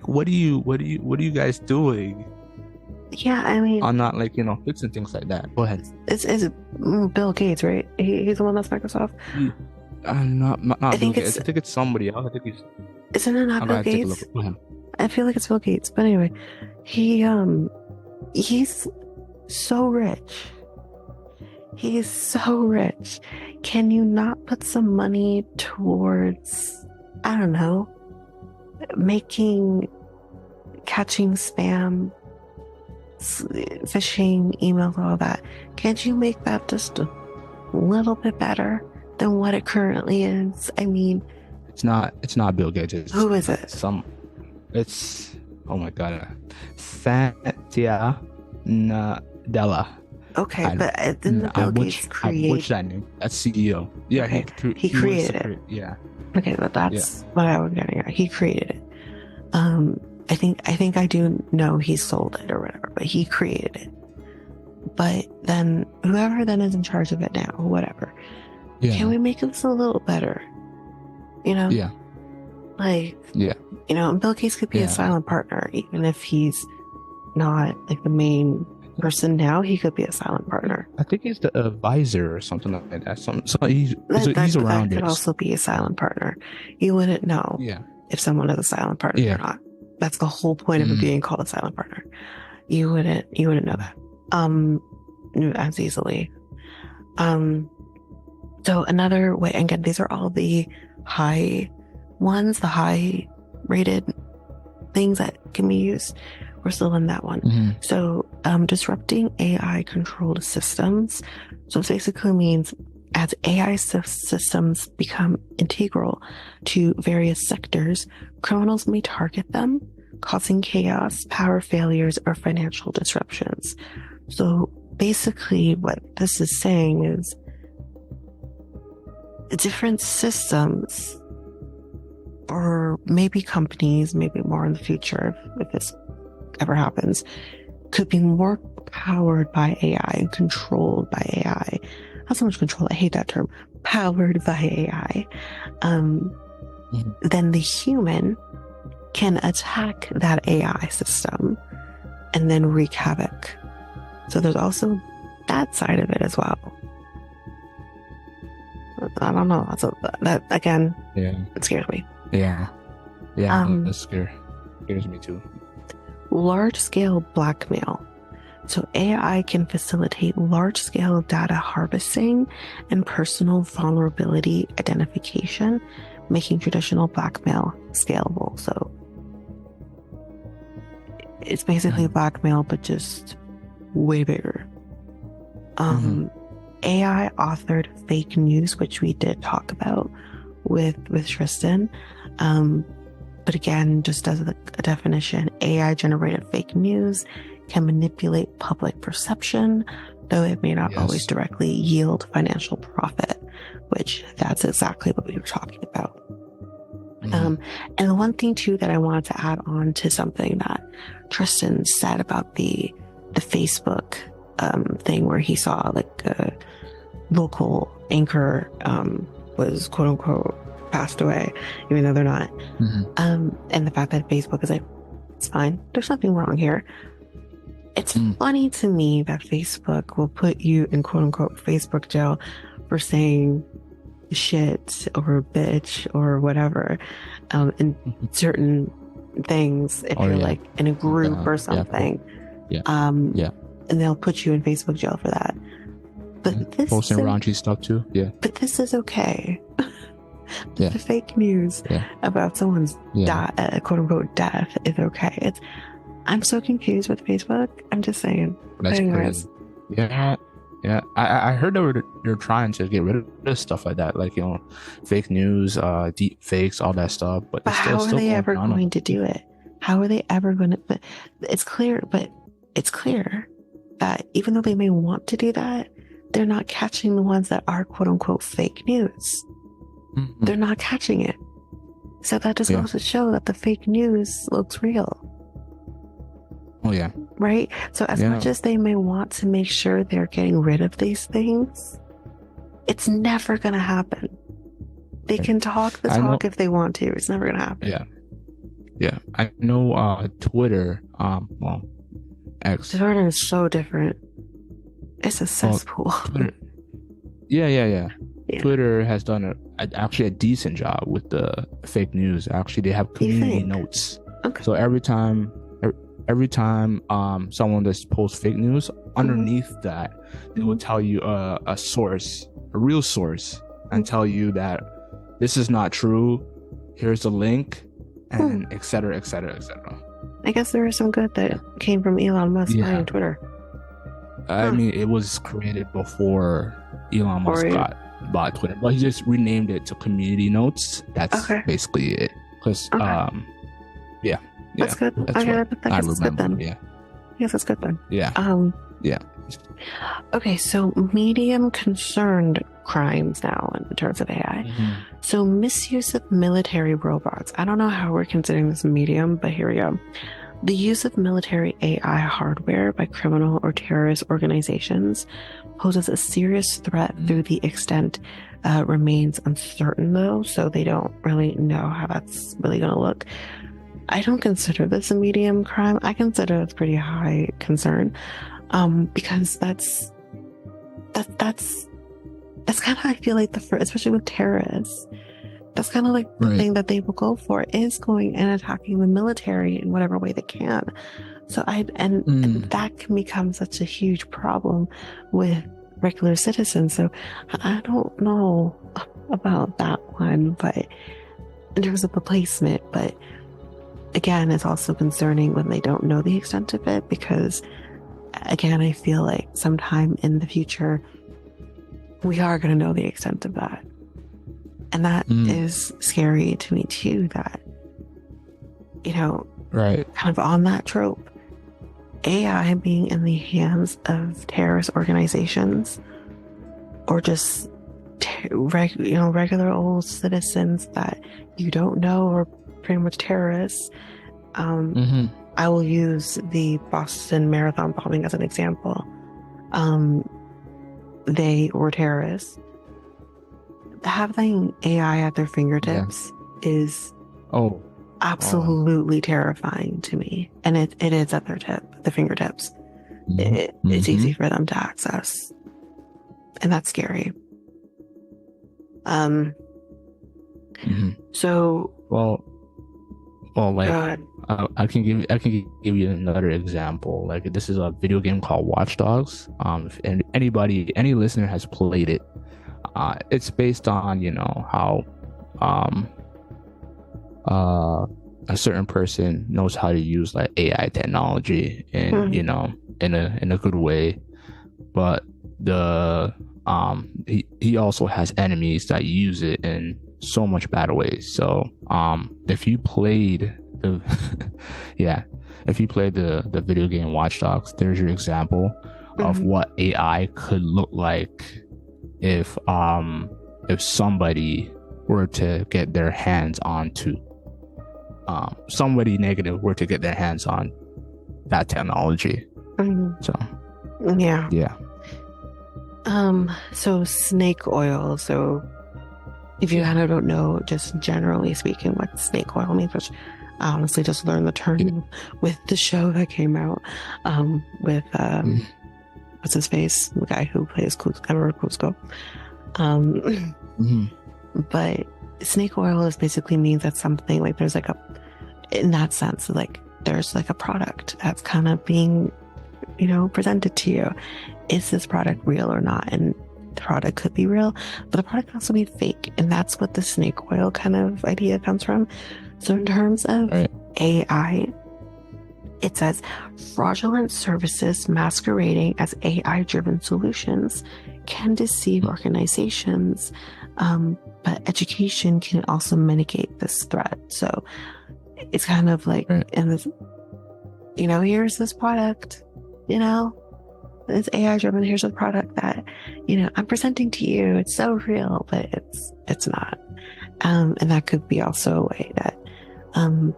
what are you guys doing Yeah, I mean, on not, like, you know, fixing things like that? Go ahead. it's Bill Gates, right? He's the one that's Microsoft. Not I Bill think Gates. I think it's somebody else. I think he's. Isn't it not I'm Bill gonna take a Gates? look. Go ahead. I feel like it's Bill Gates, but anyway, he's so rich. He's so rich. Can you not put some money towards, I don't know, catching spam, phishing emails, all that? Can't you make that just a little bit better than what it currently is? I mean, It's not Bill Gates. who is it? It's oh my god, Satya Nadella. Okay, but didn't Bill Gates create? What's that name? That's CEO. Yeah, Okay, he was created it. Yeah. Okay, but that's what I was getting at. He created it. I think I do know he sold it or whatever, but he created it. But then whoever then is in charge of it now, whatever, Yeah. can we make this a little better? You know? Yeah. Like, Yeah. you know, Bill Gates could be a silent partner, even if he's not like the main person now. He could be a silent partner. I think he's the advisor or something like that. So he's That around could it. also be a silent partner. You wouldn't know Yeah. if someone is a silent partner or not. That's the whole point of it being called a silent partner. You wouldn't know that as easily. So another way, and again, these are all the high ones, the high rated things that can be used. We're still in that one. Mm-hmm. So disrupting AI controlled systems. So this basically means as AI systems become integral to various sectors, criminals may target them, causing chaos, power failures, or financial disruptions. So basically what this is saying is different systems, or maybe companies, maybe more in the future if this ever happens, could be more powered by AI and controlled by AI. Not so much control, I hate that term, powered by AI. Then the human can attack that AI system and then wreak havoc. So there's also that side of it as well. I don't know. That again, it scares me. Yeah. That scares me too. Large-scale blackmail. So AI can facilitate large-scale data harvesting and personal vulnerability identification, making traditional blackmail scalable. So it's basically blackmail, but just way bigger. AI authored fake news, which we did talk about with Tristan. But again, just as a definition, AI generated fake news can manipulate public perception, though it may not always directly yield financial profit, which that's exactly what we were talking about. And the one thing too that I wanted to add on to something that Tristan said about the Facebook thing, where he saw like a local anchor was quote unquote passed away, even though they're not. And the fact that Facebook is like, it's fine, there's nothing wrong here. It's funny to me that Facebook will put you in quote unquote Facebook jail for saying shit or bitch or whatever in certain things if you're like in a group or something. And they'll put you in Facebook jail for that. But this posting raunchy stuff too. But this is okay. The fake news about someone's quote unquote death is okay. I'm so confused with Facebook. I'm just saying. That's anyways. crazy. Yeah, I heard they're trying to get rid of stuff like that, like fake news, deep fakes, all that stuff. But But it's still how are they going ever on. going to do it? How are they ever going to? But it's clear. But it's clear that even though they may want to do that, they're not catching the ones that are quote unquote fake news. Mm-hmm. They're not catching it. So that just goes to show that the fake news looks real. Oh yeah. Right? So as much as they may want to make sure they're getting rid of these things, it's never going to happen. They can talk the talk if they want to. It's never going to happen. Yeah. Yeah. I know Twitter, well, X. Twitter is so different. It's a cesspool. Twitter, yeah. Twitter has done actually a decent job with the fake news. Actually, they have community notes. Okay. So every time someone just posts fake news, underneath that they will tell you a source, a real source, and tell you that this is not true. Here's the link, and et cetera, et cetera, et cetera. I guess there is some good that came from Elon Musk buying Twitter. I mean, it was created before Elon Musk bought Twitter, but he just renamed it to Community Notes. That's basically it. Because, that's good. That's good then. Yeah. Yes, that's good then. Yeah. Yeah. Okay, so medium concerned crimes now in terms of AI. Mm-hmm. So misuse of military robots. I don't know how we're considering this medium, but here we go. The use of military AI hardware by criminal or terrorist organizations poses a serious threat through the extent remains uncertain though, so they don't really know how that's really going to look. I don't consider this a medium crime. I consider it pretty high concern, because that's kind of, I feel like especially with terrorists, that's kind of like the thing that they will go for, is going and attacking the military in whatever way they can. So and that can become such a huge problem with regular citizens. So I don't know about that one, but in terms of the placement, but again, it's also concerning when they don't know the extent of it, because again, I feel like sometime in the future, we are going to know the extent of that. And that is scary to me too, that, kind of on that trope, AI being in the hands of terrorist organizations or just, regular old citizens that you don't know are pretty much terrorists. I will use the Boston Marathon bombing as an example. They were terrorists. Having AI at their fingertips is absolutely terrifying to me, and it is at the fingertips. It's easy for them to access, and that's scary. So like I can give you another example. Like, this is a video game called Watch Dogs. And any listener has played it. It's based on how a certain person knows how to use like AI technology and in a good way, but he also has enemies that use it in so much bad ways. So if you played the the video game Watch Dogs, there's your example of what AI could look like if somebody were to get their hands onto somebody negative were to get their hands on that technology. So so snake oil. So if you kind of don't know, just generally speaking, what snake oil means, which I honestly just learned the term with the show that came out with what's his face, the guy who plays Emperor Cusco. But snake oil is basically means that something like there's like in that sense, like there's like a product that's kind of being presented to you. Is this product real or not? And the product could be real, but the product can also be fake, and that's what the snake oil kind of idea comes from. So in terms of AI, it says fraudulent services masquerading as AI-driven solutions can deceive organizations, but education can also mitigate this threat. So it's kind of like, Right. in this, here's this product, it's AI-driven. Here's a product that, I'm presenting to you. It's so real, but it's not. And that could be also a way that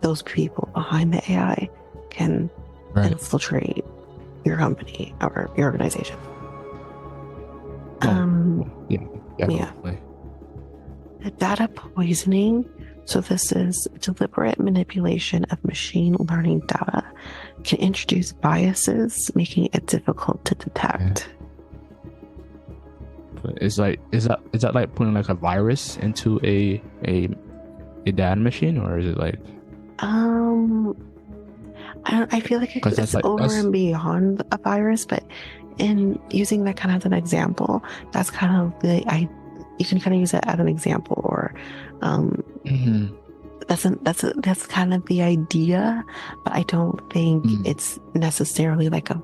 those people behind the AI can Right. infiltrate your company or your organization. Yeah, definitely. Data poisoning. So this is deliberate manipulation of machine learning data, can introduce biases, making it difficult to detect. But is that like putting like a virus into a data machine, or is it like? I feel like Because it's over and beyond a virus, but in using that kind of as an example, that's kind of you can kind of use it as an example, or that's kind of the idea, but I don't think it's necessarily like a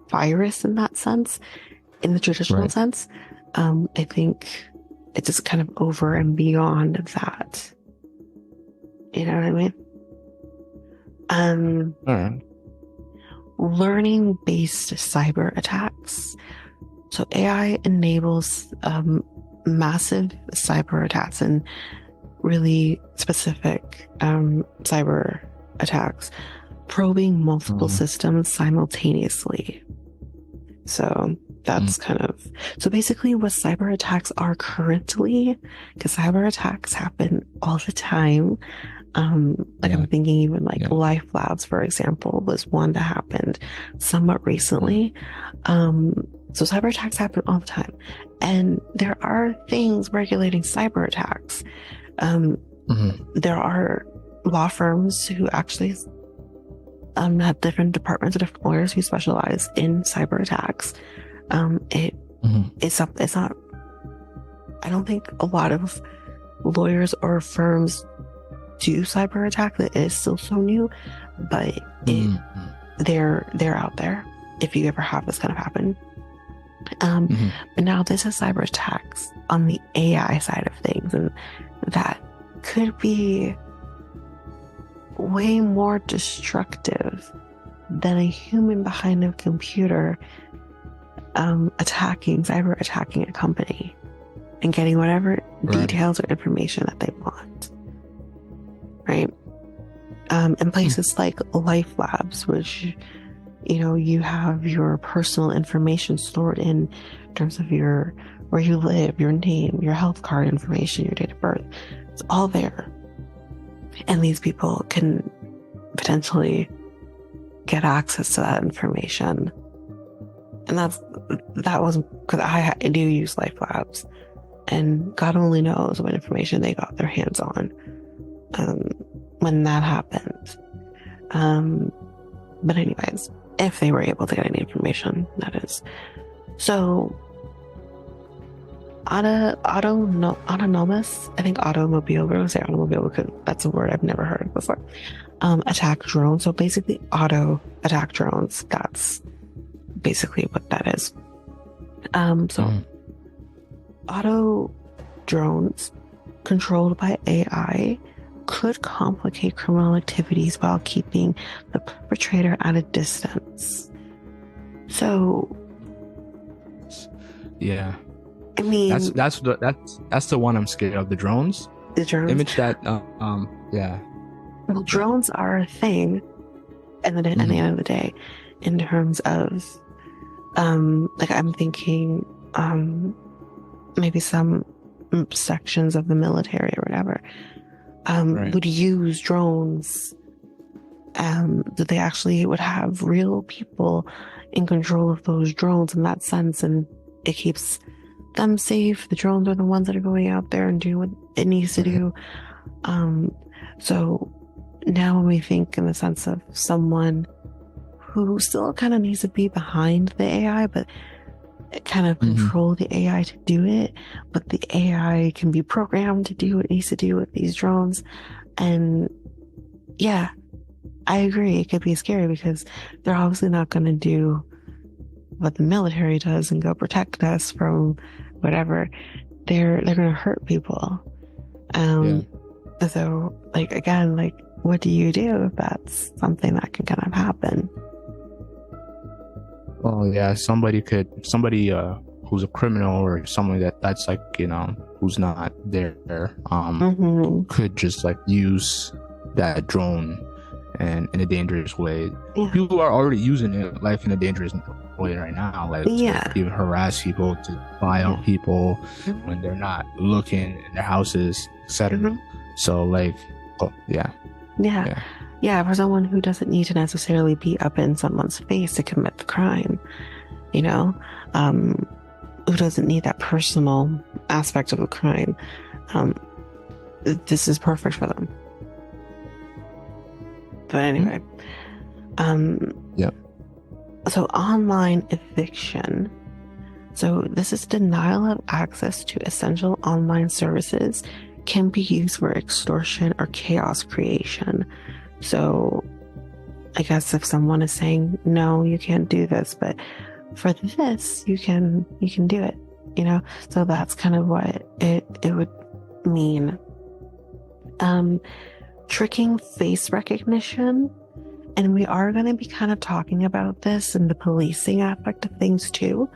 virus in that sense, in the traditional sense. I think it's just kind of over and beyond that. You know what I mean? Learning-based cyber attacks. So AI enables massive cyber attacks and really specific cyber attacks, probing multiple systems simultaneously. So that's so basically what cyber attacks are currently, because cyber attacks happen all the time. I'm thinking even like Life Labs, for example, was one that happened somewhat recently. So cyber attacks happen all the time, and there are things regulating cyber attacks. There are law firms who actually have different departments of different lawyers who specialize in cyber attacks. It's not. I don't think a lot of lawyers or firms do cyber attack. That is still so new, but they're out there if you ever have this kind of happen. But now this is cyber attacks on the AI side of things, and that could be way more destructive than a human behind a computer cyber attacking a company and getting whatever details or information that they want. Right? In places like Life Labs, which, you have your personal information stored in terms of where you live, your name, your health card information, your date of birth. It's all there. And these people can potentially get access to that information. And that was because I do use Life Labs, and God only knows what information they got their hands on when that happened. But anyways, if they were able to get any information, that is. So autonomous, I think automobile, we're gonna say automobile because that's a word I've never heard of before. Attack drones. So basically auto attack drones. That's basically what that is. Auto drones controlled by AI could complicate criminal activities while keeping the perpetrator at a distance. So, yeah, I mean, that's the one I'm scared of. The drones. The drones. Image that. Yeah. Well, drones are a thing, and then at the end of the day, in terms of, like I'm thinking, maybe some sections of the military or whatever, would use drones. That they actually would have real people in control of those drones in that sense, and it keeps them safe. The drones are the ones that are going out there and doing what it needs to do. So now when we think in the sense of someone who still kind of needs to be behind the AI, but kind of control the AI to do it, but the AI can be programmed to do what it needs to do with these drones. And yeah, I agree. It could be scary because they're obviously not going to do what the military does and go protect us from whatever. They're going to hurt people. Yeah. So like again, like what do you do if that's something that can kind of happen? Well, yeah, somebody who's a criminal or someone that's like, who's not there, Hmm. could just like use that drone and in a dangerous way. Yeah. People are already using it like in a dangerous way right now, like Yeah. to even harass people, to spy on people when they're not looking in their houses, etc. Mhm. So like, oh yeah, Yeah. yeah, Yeah. For someone who doesn't need to necessarily be up in someone's face to commit the crime, you know, um, who doesn't need that personal aspect of the crime, um, this is perfect for them. But anyway, Yep. so online eviction. So this is denial of access to essential online services can be used for extortion or chaos creation. So I guess if someone is saying, no, you can't do this, but for this, you can do it, So that's kind of what it would mean. Tricking face recognition. And we are going to be kind of talking about this in the policing aspect of things too.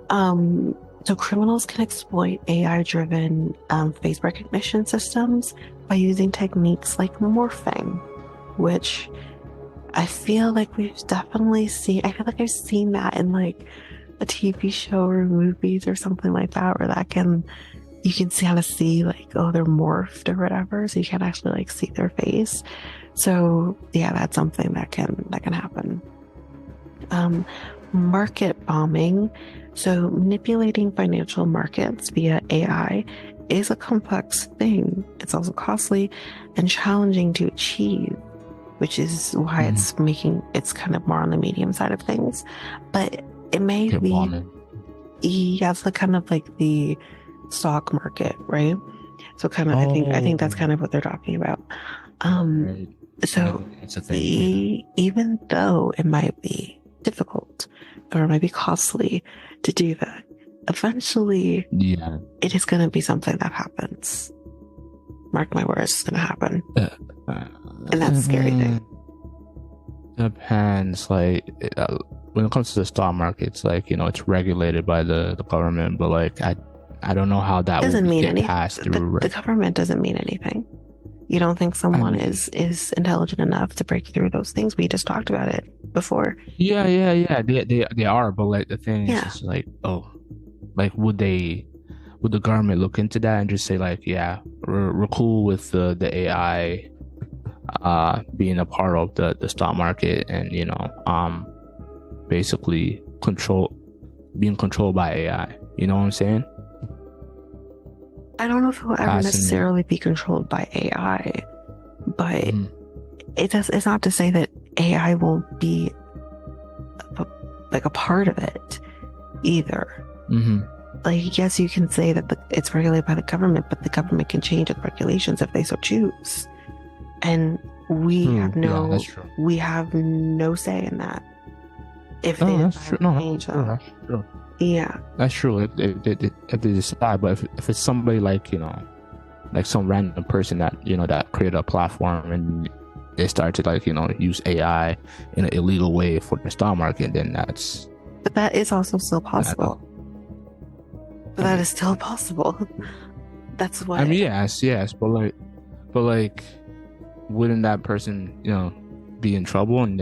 So criminals can exploit AI-driven face recognition systems by using techniques like morphing, which I feel like we've definitely seen. I feel like I've seen that in like a TV show or movies or something like that, where you can kind of see like, oh, they're morphed or whatever, so you can't actually like see their face. So yeah, that's something that can happen. Market bombing. So manipulating financial markets via AI is a complex thing. It's also costly and challenging to achieve, which is why it's kind of more on the medium side of things. But it may be, yeah, it's like kind of like the stock market, right? So kind of, I think that's kind of what they're talking about. Right. So It's a thing. even though it might be difficult or it might be costly to do that, eventually it is going to be something that happens. Mark my words, it's going to happen. And that's a scary thing. Depends. Like when it comes to the stock market, it's like, it's regulated by the government, but like I don't know how that doesn't will mean get anything. passed through. The government doesn't mean anything. You don't think someone is intelligent enough to break through those things? We just talked about it before. Yeah. They are, but like the thing is just like, like would the government look into that and just say like, yeah, we're cool with the AI being a part of the stock market and basically being controlled by AI. You know what I'm saying? I don't know if it will ever necessarily be controlled by AI, but it's not to say that AI won't be like a part of it either. Like, yes, you can say that it's regulated by the government, but the government can change its regulations if they so choose. And we have no say in that. If they change them. That's true. Yeah, that's true. If they decide, but if it's somebody like like some random person that that created a platform and they start to like use AI in an illegal way for the stock market, then that's. But that is also still possible. That is still possible. That's what I mean. Yes, but like, wouldn't that person be in trouble and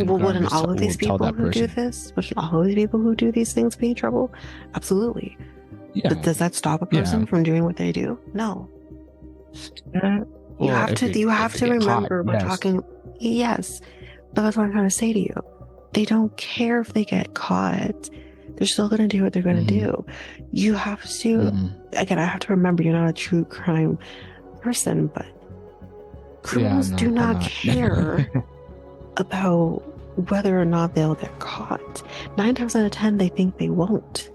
wouldn't all of these people who do this? Wouldn't all of these people who do these things be in trouble? Absolutely. Yeah. But does that stop a person from doing what they do? No. You have to remember we're talking. Yes, but that's what I'm trying to say to you. They don't care if they get caught. They're still going to do what they're going to do. You have to. Again, I have to remember you're not a true crime person, but criminals do not care about whether or not they'll get caught. 9 times out of 10, they think they won't.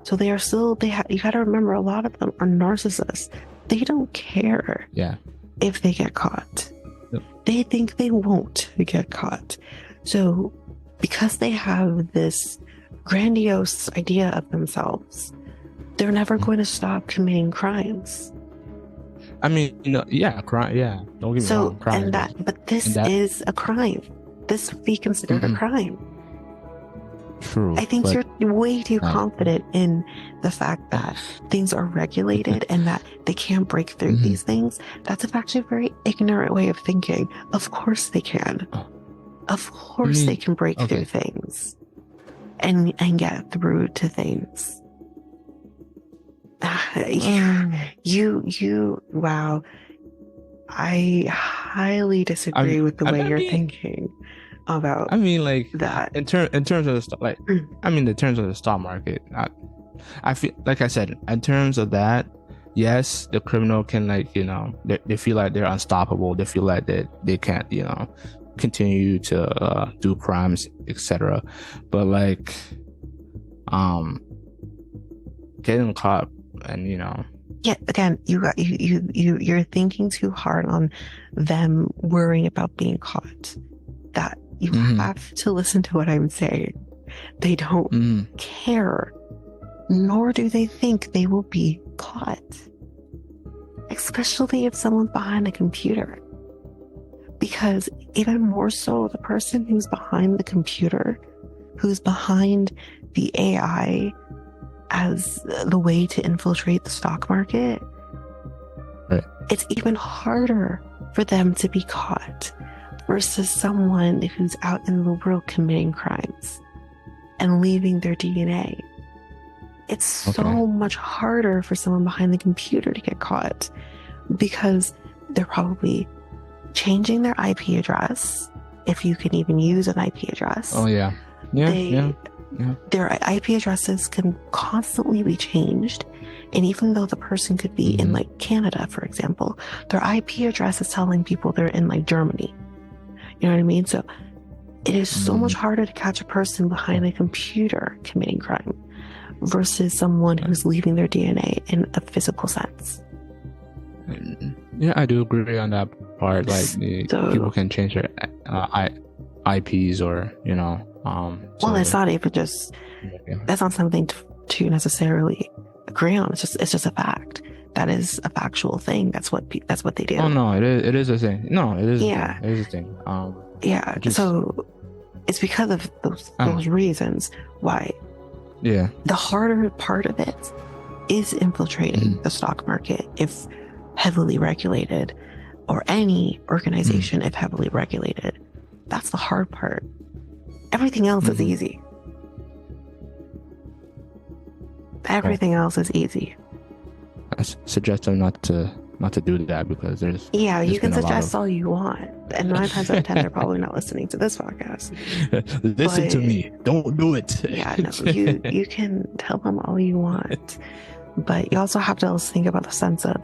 So they are still. You got to remember, a lot of them are narcissists. They don't care. Yeah. If they get caught, Yep. They think they won't get caught. So because they have this grandiose idea of themselves, they're never going to stop committing crimes. I mean, yeah, crime. Yeah, don't get me So, wrong, crime. but this is a crime. This would be considered a crime. True. I think you're way too confident in the fact that things are regulated and that they can't break through these things. That's actually a very ignorant way of thinking. Of course they can. Of course they can break through things and get through to things. Wow. I highly disagree with the way you're thinking about. I mean, like that. In terms of the stock, like in terms of the stock market, I feel like I said, in terms of that, yes, the criminal can, like, they feel like they're unstoppable. They feel like that they can't, continue to do crimes, etc. But like, getting caught and yeah, again, you're thinking too hard on them worrying about being caught. That you have to listen to what I'm saying. They don't care, nor do they think they will be caught, especially if someone's behind a computer. Because even more so, the person who's behind the computer, who's behind the AI as the way to infiltrate the stock market, right, it's even harder for them to be caught versus someone who's out in the world committing crimes and leaving their DNA. It's so much harder for someone behind the computer to get caught because they're probably changing their IP address, if you can even use an IP address. Oh yeah. Their IP addresses can constantly be changed, and even though the person could be in like Canada, for example, their IP address is telling people they're in like Germany. You know what I mean? So it is so much harder to catch a person behind a computer committing crime versus someone who's leaving their DNA in a physical sense. Yeah, I do agree on that part. Like, people can change their IPs or well, it's not even just that's not something to necessarily agree on. It's just a fact. That is a factual thing. That's what they do. Oh no, it is a thing. No, it is. Yeah, it is a thing. So it's because of those reasons why. Yeah. The harder part of it is infiltrating the stock market if heavily regulated, or any organization if heavily regulated. That's the hard part. Everything else is easy. Everything else is easy. I suggest them not to do that, because there's you can suggest all you want, and 9 times out of 10 they're probably not listening to this podcast. Listen to me, don't do it. You can tell them all you want, but you also have to think about the sense of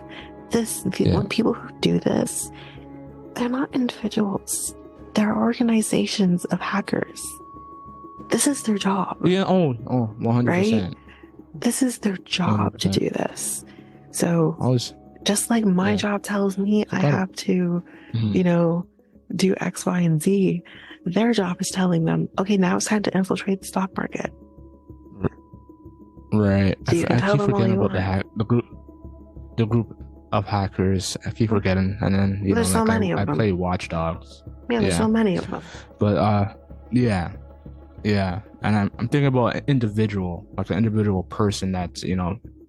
this. When people who do this, they're not individuals, they're organizations of hackers. This is their job. 100%. Right? This is their job 100%. To do this. So just like my job tells me I have to, do X, Y, and Z, their job is telling them, okay, now it's time to infiltrate the stock market. Right. So I keep forgetting about the group of hackers. I keep forgetting, and then there's so many of them. I play Watch Dogs. Yeah, there's so many of them. But yeah, and I'm thinking about an individual person that's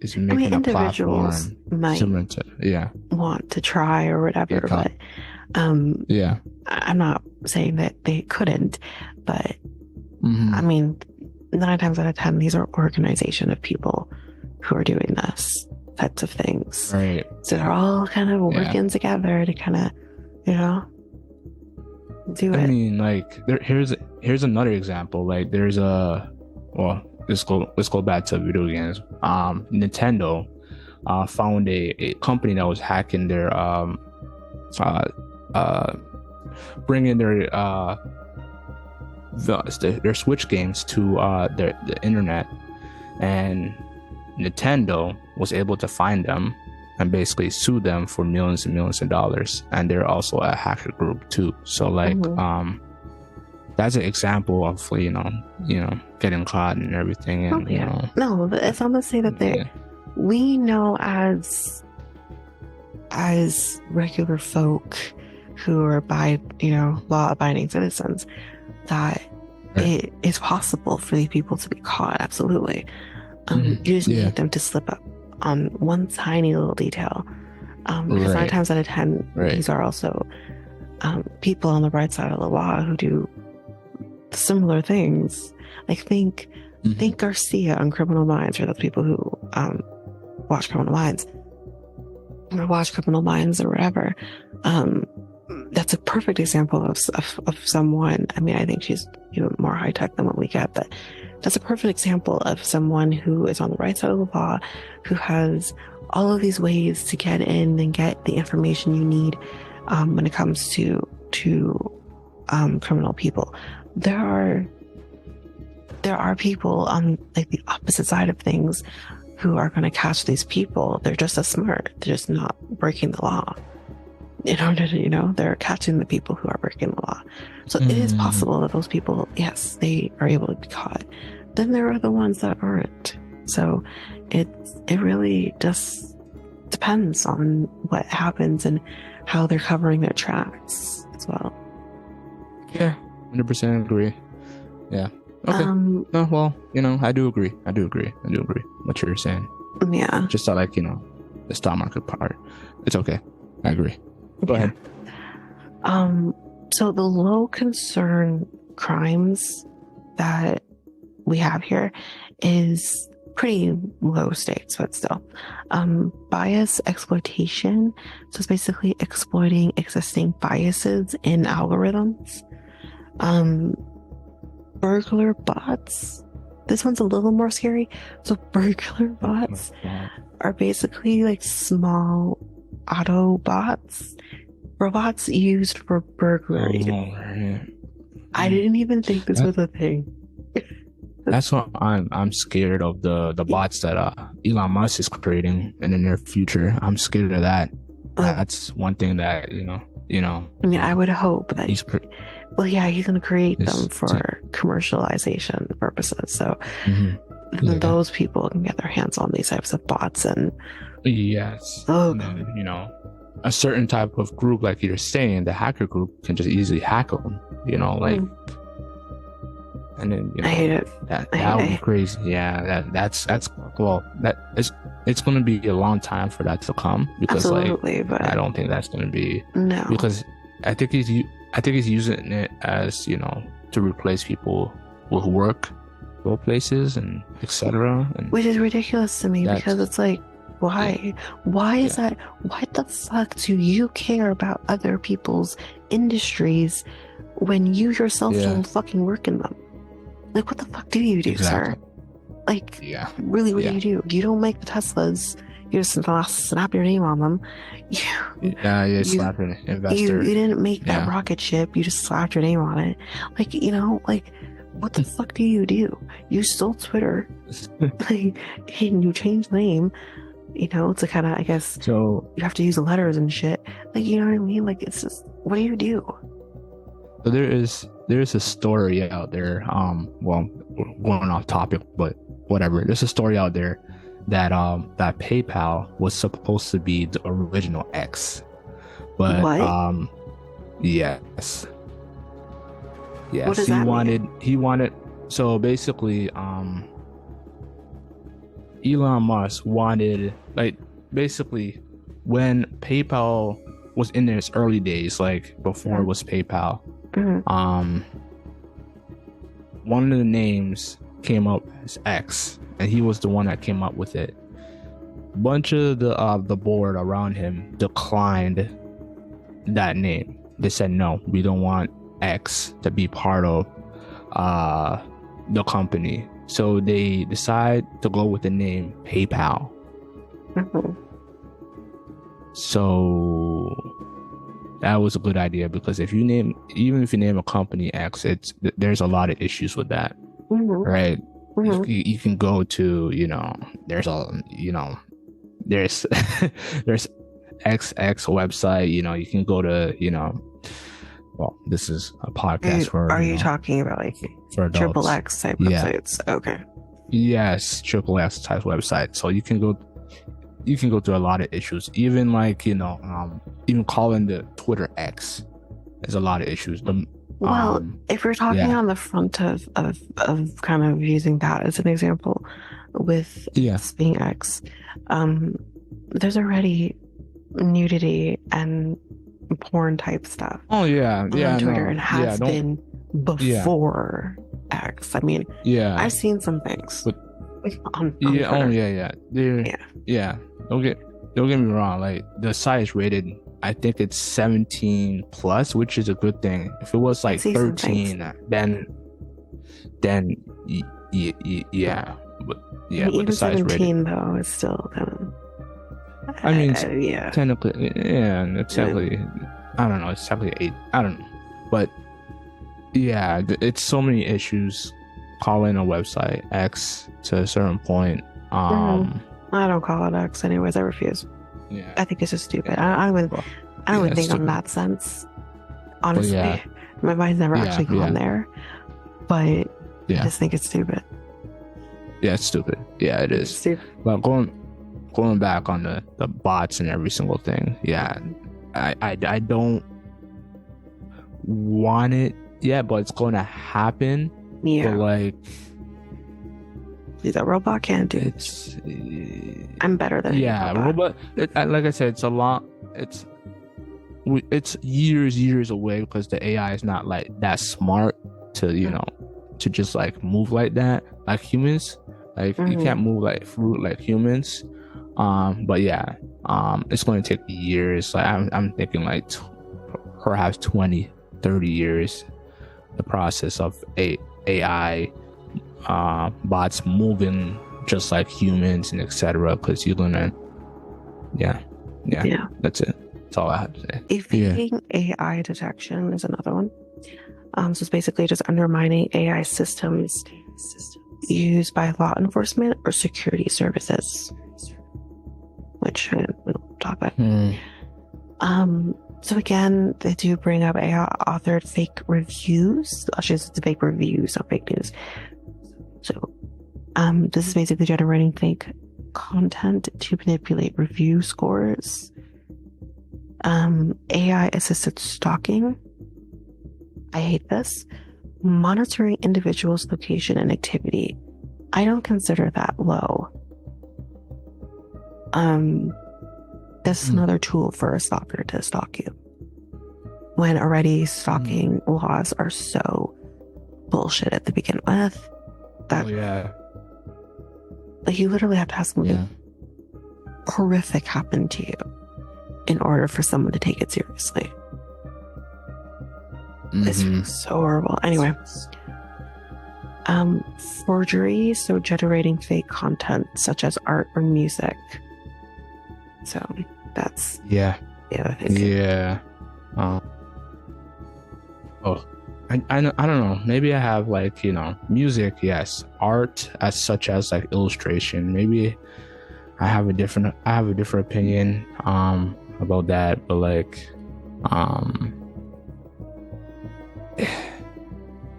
is making a platform similar to want to try or whatever, but I'm not saying that they couldn't, but I mean, 9 times out of 10 these are organization of people who are doing this types of things, right? So they're all kind of working together to kind of do it. I mean, like, here's another example. Like, there's let's go back to video games. Nintendo found a company that was hacking their bringing their Switch games to the internet, and Nintendo was able to find them and basically sue them for millions and millions of dollars. And they're also a hacker group too. So like, that's an example of, getting caught and everything. And, no, but it's almost say that we know as regular folk who are law-abiding citizens that it is possible for these people to be caught. Absolutely. You just need them to slip up on one tiny little detail. Because 9 times out of 10, these are also people on the right side of the law who do similar things. Like think Garcia on Criminal Minds, or those people who watch Criminal Minds or whatever. That's a perfect example of someone. I mean, I think she's even more high tech than what we get, but that's a perfect example of someone who is on the right side of the law, who has all of these ways to get in and get the information you need when it comes to criminal people. There are people on like the opposite side of things who are going to catch these people. They're just as smart. They're just not breaking the law. In order to, they're catching the people who are breaking the law. So it is possible that those people, yes, they are able to be caught. Then there are the ones that aren't. So it really just depends on what happens and how they're covering their tracks as well. Yeah, 100% agree. Yeah. Okay. No, well, I do agree. What you're saying. Yeah. Just like, the stock market part. It's okay. I agree. Go ahead. So the low concern crimes that we have here is pretty low stakes, but still. Bias exploitation. So it's basically exploiting existing biases in algorithms. Burglar bots. This one's a little more scary. So burglar bots are basically like small auto bots, robots used for burglary. I didn't even think this was a thing. That's what I'm scared of, the bots that Elon Musk is creating in the near future. I'm scared of that. That's one thing that I mean, I would hope that he's going to create them for commercialization purposes. So those people can get their hands on these types of bots and a certain type of group, like you're saying, the hacker group can just easily hack them. And then I hate it. That would be crazy. Yeah, it's going to be a long time for that to come, because but I don't think that's going to be because I think he's using it as to replace people who work places and etc. Which is ridiculous to me, because it's like, why is that? Why the fuck do you care about other people's industries when you yourself don't fucking work in them? Like, what the fuck do you do, sir? Like, really, what do you do? You don't make the Teslas. You just snap your name on them. Slap an investor. You didn't make that rocket ship. You just slapped your name on it. Like, what the fuck do? You stole Twitter. And you changed the name. To kind of, I guess, so you have to use letters and shit. Like, you know what I mean? Like, it's just, what do you do? So there's a story out there. Well, going off topic, but whatever. There's a story out there that that PayPal was supposed to be the original X, but what? Yes. What does that mean? He wanted. So basically, Elon Musk wanted, like, basically when PayPal was in its early days, like before it was PayPal. One of the names came up as X, and he was the one that came up with it. A bunch of the board around him declined that name. They said, no, we don't want X to be part of the company. So they decide to go with the name PayPal. So that was a good idea, because even if you name a company X, there's a lot of issues with that, right? You can go to, there's there's there's XX website. You can go to, well, this is a podcast for, Are you talking about like for adults. triple X type Yeah. websites? Okay. Yes, triple X type website. So you can go through a lot of issues. Even like, even calling the Twitter X is a lot of issues. Well, if we're talking on the front of kind of using that as an example with this being X, there's already nudity and porn type stuff. Oh yeah, on Twitter and has been before X. I mean, I've seen some things. But, on yeah, Twitter. oh yeah. Don't get me wrong. Like the site is rated, I think it's 17 plus, which is a good thing. If it was like 13, then yeah. But yeah, even but the site is 17 rated. though is still kind of. I mean, yeah. technically, technically, I don't know. It's technically 8. I don't know, but yeah, it's so many issues. Calling a website X to a certain point. I don't call it X anyways. I refuse. Yeah, I think it's just stupid. I don't even think on that sense. Honestly, my mind's never actually gone there, but I just think it's stupid. Yeah, it's stupid. Yeah, it is. Stupid. But going back on the bots and every single thing, I don't want it yet, but it's going to happen. Yeah, but like the robot can't do it. I'm better than robot. Like I said, it's a lot. It's years away because the AI is not like that smart to to just like move like that, like humans. Like you can't move like fruit like humans. But it's going to take years. Like I'm thinking like perhaps 20, 30 years. The process of AI bots moving just like humans and etc. Because you're gonna, that's it. That's all I have to say. Evading AI detection is another one. So it's basically just undermining AI systems used by law enforcement or security services, which we'll talk about. So again, they do bring up AI authored fake reviews. Actually, it's fake reviews, not fake news. So this is basically generating fake content to manipulate review scores. AI assisted stalking. I hate this. Monitoring individuals' location and activity. I don't consider that low. This is another tool for a stalker to stalk you. When already stalking laws are so bullshit at the begin with. That like you literally have to have something horrific happen to you in order for someone to take it seriously. It's so horrible. Anyway, forgery, so generating fake content such as art or music. So that's the other thing. I don't know. Maybe I have like music, yes. Art as such as like illustration. Maybe I have a different opinion about that, but like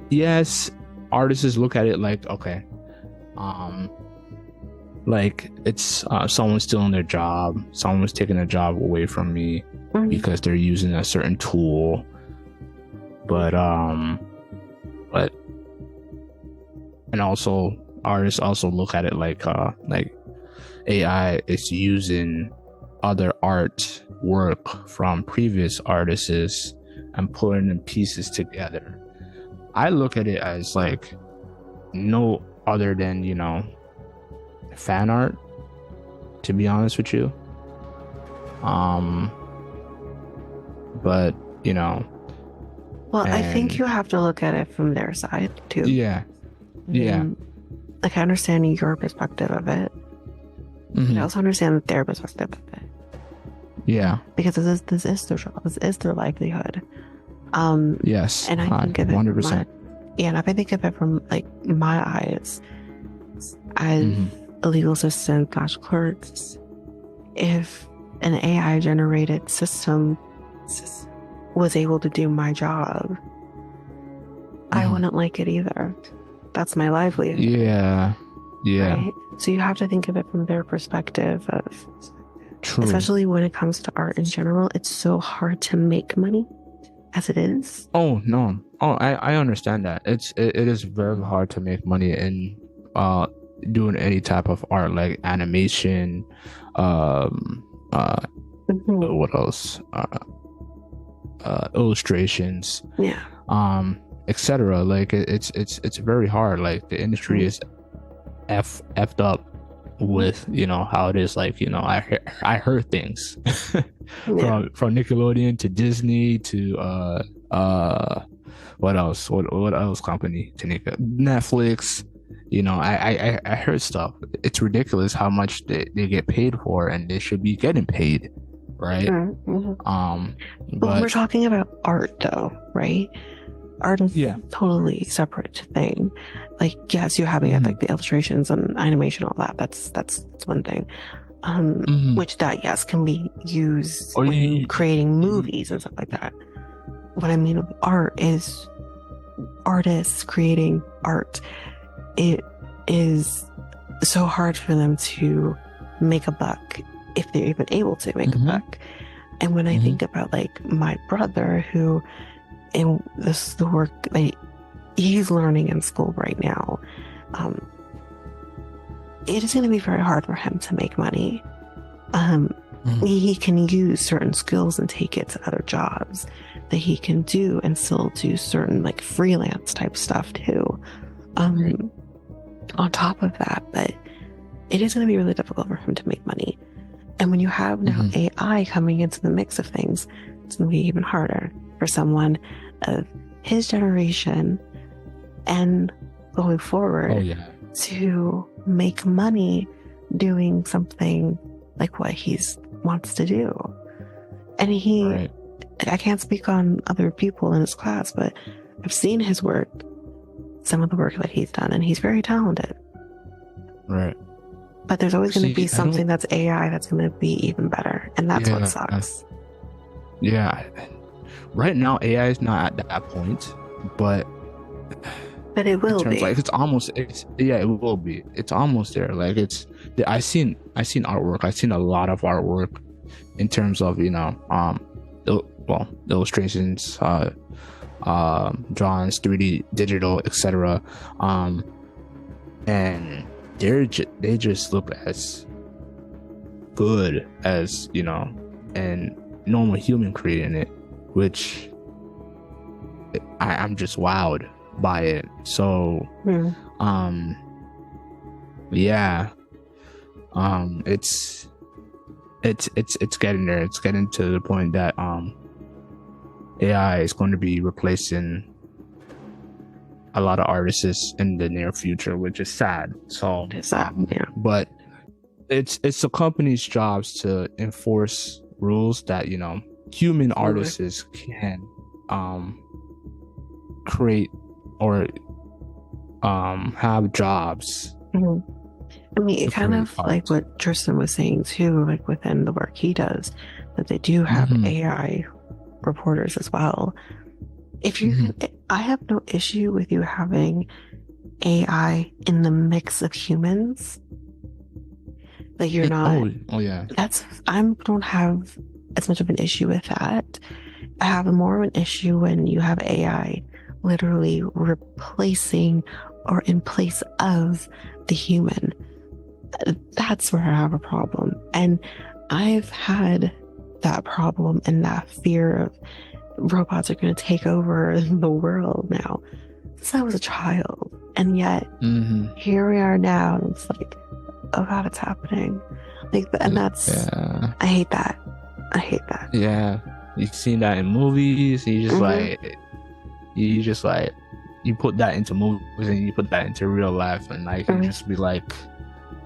yes, artists look at it like, okay, like it's someone's stealing their job, someone's taking a job away from me because they're using a certain tool. But and also artists also look at it like AI is using other art work from previous artists and putting in pieces together. I look at it as like no other than fan art, to be honest with you. But well, I think you have to look at it from their side too. Like I understand your perspective of it. I also understand their perspective of it. Because this is their job. This is their livelihood. Yes. And I think of it 100%. And if I think of it from like my eyes as a legal assistant / clerks, if an AI generated system was able to do my job, I wouldn't like it either. That's my livelihood. Yeah. Right? So you have to think of it from their perspective of, True. especially when it comes to art in general, it's so hard to make money as it is. Oh no. Oh, I understand that. It is very hard to make money in doing any type of art, like animation, what else? Illustrations, Yeah. etc. Like it's very hard. Like the industry is effed up with, you know, how it is. Like, you know, I heard things from Nickelodeon to Disney to what else? What else company? To Netflix. You know, I heard stuff. It's ridiculous how much they get paid for, and they should be getting paid, right? But we're talking about art though, right? Art is a totally separate thing. Like, yes, you having it, like the illustrations and animation, all that. That's one thing. Which that, yes, can be used when creating movies and stuff like that. What I mean of art is artists creating art. It is so hard for them to make a buck, if they're even able to make a buck. And when I think about like my brother, who in the work that he's learning in school right now, it is going to be very hard for him to make money. He can use certain skills and take it to other jobs that he can do, and still do certain like freelance type stuff too. On top of that, but it is going to be really difficult for him to make money. And when you have now AI coming into the mix of things, it's going to be even harder for someone of his generation and going forward to make money doing something like what he wants to do. And I can't speak on other people in his class, but I've seen his work, some of the work that he's done, and he's very talented. Right. But there's always going to be something that's AI that's going to be even better, and that's what sucks. Right now, AI is not at that point, but it will be. Like it will be. It's almost there. Like I seen artwork. I've seen a lot of artwork in terms of, you know, illustrations, drawings, 3D, digital, etc. And they just look as good as, you know, and normal human creating it, which I'm just wowed by it. So it's getting there. It's getting to the point that AI is going to be replacing a lot of artists in the near future, which is sad. So it's sad, but it's the company's jobs to enforce rules that, you know, human artists can create or have jobs. I mean, it kind of like what Tristan was saying too, like within the work he does, that they do have AI reporters as well. If you, I have no issue with you having AI in the mix of humans. Like you're not. I don't have as much of an issue with that. I have more of an issue when you have AI literally replacing or in place of the human. That's where I have a problem. And I've had that problem and that fear of robots are going to take over the world now since I was a child. And yet here we are now, and it's like, oh god, it's happening. Like, and that's I hate that. Yeah, you've seen that in movies. You just like you put that into movies and you put that into real life, and like you just be like,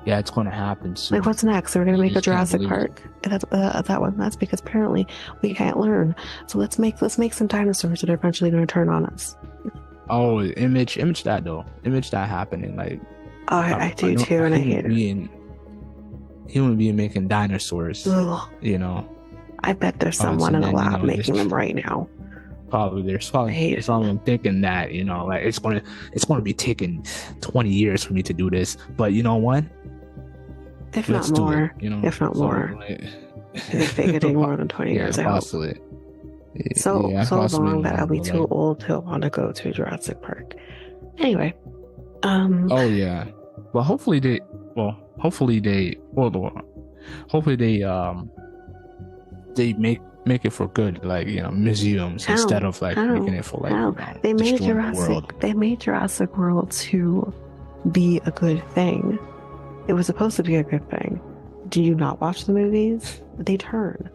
yeah, it's going to happen soon. Like, what's next? They're going to make a Jurassic Park. That's that one. That's because apparently we can't learn. So let's make some dinosaurs that are eventually going to turn on us. Oh, image that though. Image that happening. Like, I do too, and I hate it. human being making dinosaurs, Ugh, you know. I bet there's So someone in the then, lab this making them right now. probably I hate there's it. someone thinking that, like it's gonna be taking 20 years for me to do this, but you know what? If not Let's do it. more. If not So more. like, I think it'll take more than 20 yeah, years, I hope. possibly. So Yeah, so possibly long that I'll more, be but too like, old to want to go to Jurassic Park. Anyway, oh yeah. Well, hopefully they. Well, hopefully they. Hopefully they make it for good, like museums instead of like making it for like they made destroying the world. Jurassic World to be a good thing. It was supposed to be a good thing. Do you not watch the movies? They turn.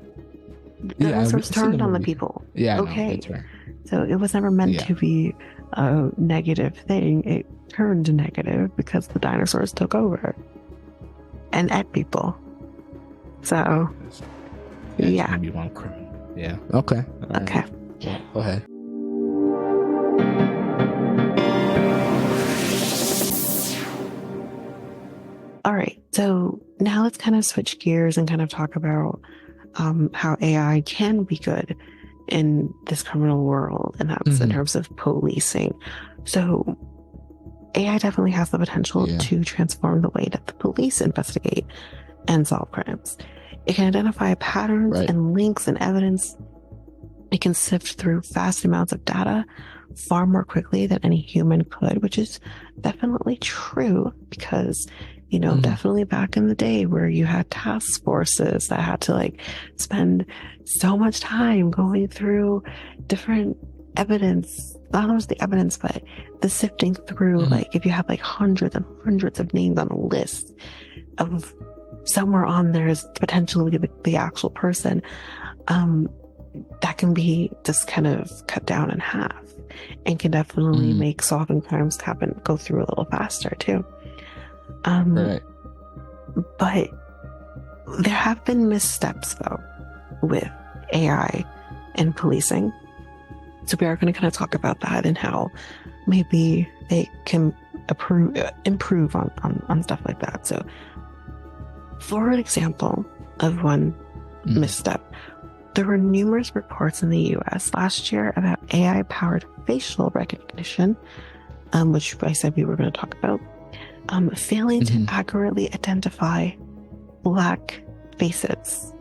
The dinosaurs turned on the people. Yeah, okay. No, so it was never meant to be a negative thing. It turned negative because the dinosaurs took over and ate people. So yeah. Maybe one criminal. Yeah. Okay. Okay. Yeah, go ahead. All right. So now let's kind of switch gears and kind of talk about how AI can be good in this criminal world, and that's in terms of policing. So AI definitely has the potential to transform the way that the police investigate and solve crimes. It can identify patterns and links and evidence. It can sift through vast amounts of data far more quickly than any human could, which is definitely true because, definitely back in the day where you had task forces that had to like spend so much time going through different evidence, not only the evidence, but the sifting through, like if you have like hundreds and hundreds of names on a list of somewhere on there is potentially the actual person, that can be just kind of cut down in half and can definitely make solving crimes go through a little faster too. But there have been missteps though with AI and policing. So we are going to kind of talk about that and how maybe they can improve on stuff like that. So for an example of one misstep, there were numerous reports in the US last year about AI-powered facial recognition, which I said we were going to talk about, failing to accurately identify Black faces.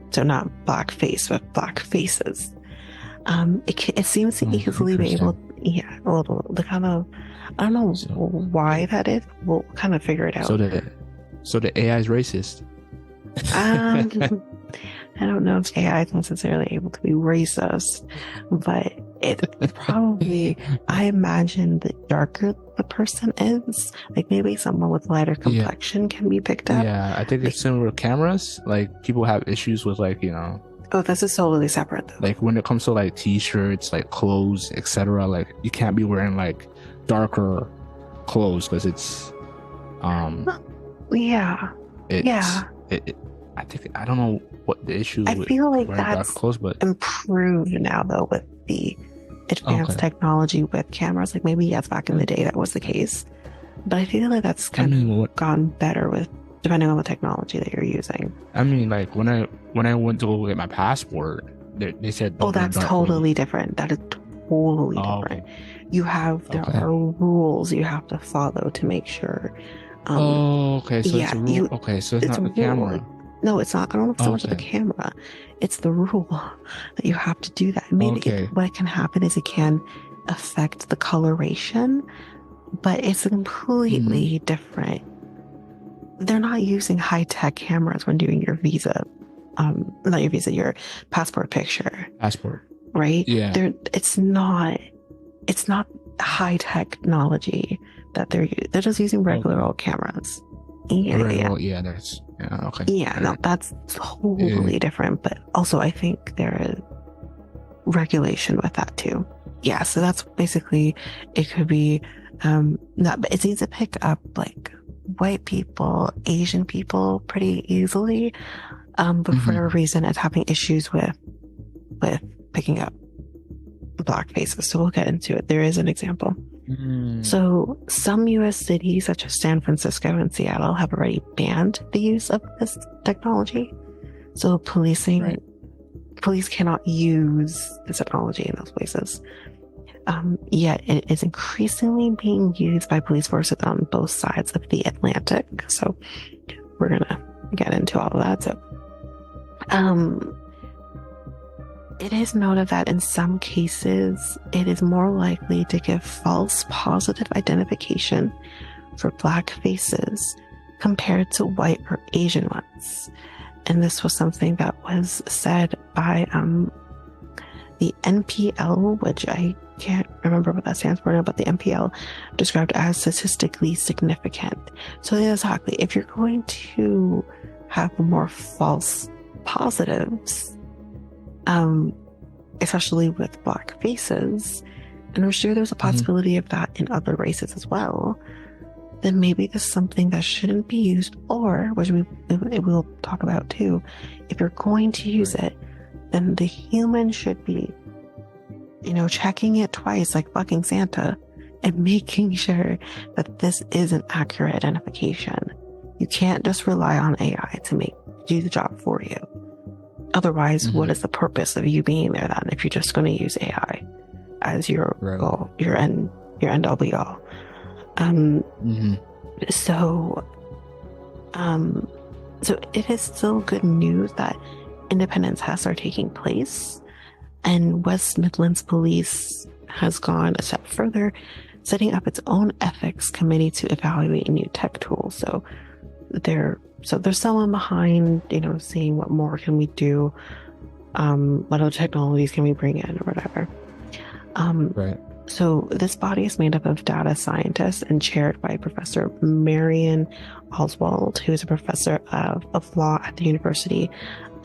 So not black face, but Black faces. It seems to easily be able, a little, the kind of, I don't know why that is. We'll kind of figure it out. So the AI is racist. I don't know if AI is necessarily able to be racist, but it probably, I imagine the darker the person is, like maybe someone with lighter complexion can be picked up. Yeah, I think it's similar to cameras. Like people have issues with like, Oh, this is totally separate though. Like when it comes to like t-shirts, like clothes, etc. Like you can't be wearing like darker clothes because it's I think I don't know what the issue. I feel like that's clothes, but improved now though with the advanced technology with cameras. Like maybe back in the day that was the case, but I feel like that's kind of gone better with depending on the technology that you're using. I mean, like when I went to go get my passport, they said, "Oh, that's totally different. That is totally different. There are rules you have to follow to make sure." Okay. So it's a rule. So it's not the camera. No, it's not going to so much of the camera. It's the rule that you have to do that. Maybe what can happen is it can affect the coloration, but it's completely different. They're not using high-tech cameras when doing your visa, not your visa, your passport picture. Passport. Right? Yeah. It's not high technology that they're just using regular old cameras. That's totally different, but also I think there is regulation with that too. So that's basically, it could be but it seems to pick up like white people, Asian people pretty easily, but for whatever reason it's having issues with picking up Black faces. So we'll get into it. There is an example. So some US cities, such as San Francisco and Seattle, have already banned the use of this technology. So police cannot use the technology in those places. Yet it is increasingly being used by police forces on both sides of the Atlantic. So we're gonna get into all of that. So it is noted that in some cases, it is more likely to give false positive identification for Black faces compared to white or Asian ones. And this was something that was said by the NPL, which I can't remember what that stands for now, but the NPL described as statistically significant. So exactly, if you're going to have more false positives, especially with Black faces, and I'm sure there's a possibility of that in other races as well, then maybe this is something that shouldn't be used, or which we'll talk about too, if you're going to use it, then the human should be, checking it twice like fucking Santa and making sure that this is an accurate identification. You can't just rely on AI to do the job for you. Otherwise, what is the purpose of you being there then if you're just going to use AI as your goal, your end all be all? So it is still good news that independent tests are taking place, and West Midlands Police has gone a step further, setting up its own ethics committee to evaluate new tech tools. So there's someone behind, seeing what more can we do, what other technologies can we bring in or whatever. So this body is made up of data scientists and chaired by Professor Marion Oswald, who is a professor of law at the University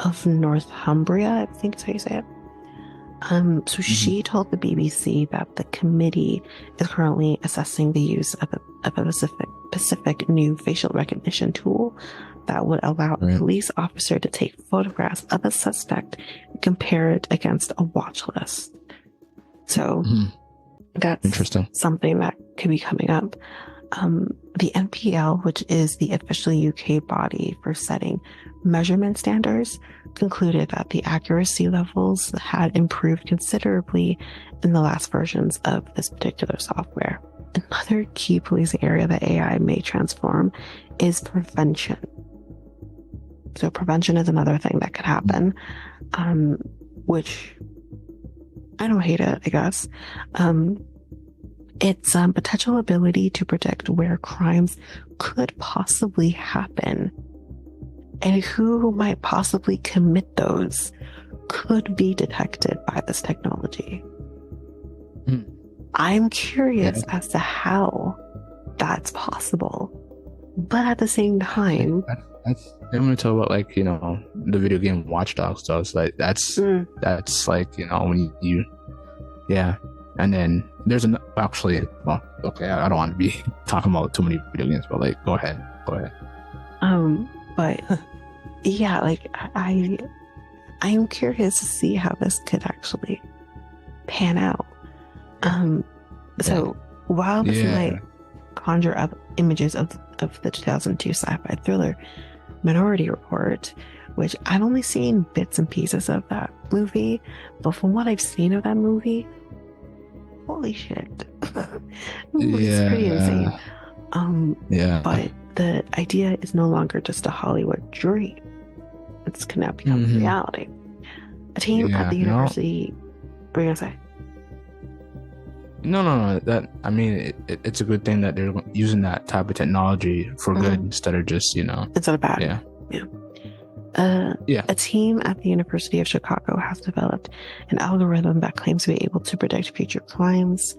of Northumbria, I think is how you say it. So she told the BBC that the committee is currently assessing the use of a specific new facial recognition tool that would allow a police officer to take photographs of a suspect and compare it against a watch list. So that's interesting. Something that could be coming up. The NPL, which is the official UK body for setting measurement standards, concluded that the accuracy levels had improved considerably in the last versions of this particular software. Another key policing area that AI may transform is prevention. So prevention is another thing that could happen, which I don't hate it, I guess. Its potential ability to predict where crimes could possibly happen and who might possibly commit those could be detected by this technology. I'm curious as to how that's possible, but at the same time, I'm going to talk about the video game Watch Dogs though. It's like that's like when you and then there's I don't want to be talking about too many video games, but go ahead. But yeah, I'm curious to see how this could actually pan out. So while this might conjure up images of the 2002 sci-fi thriller Minority Report, which I've only seen bits and pieces of that movie, but from what I've seen of that movie, holy shit. It's pretty insane. But the idea is no longer just a Hollywood dream. It's now become reality. A team at the university. What were you gonna say? No. It's a good thing that they're using that type of technology for good instead of just instead of bad. A team at the University of Chicago has developed an algorithm that claims to be able to predict future crimes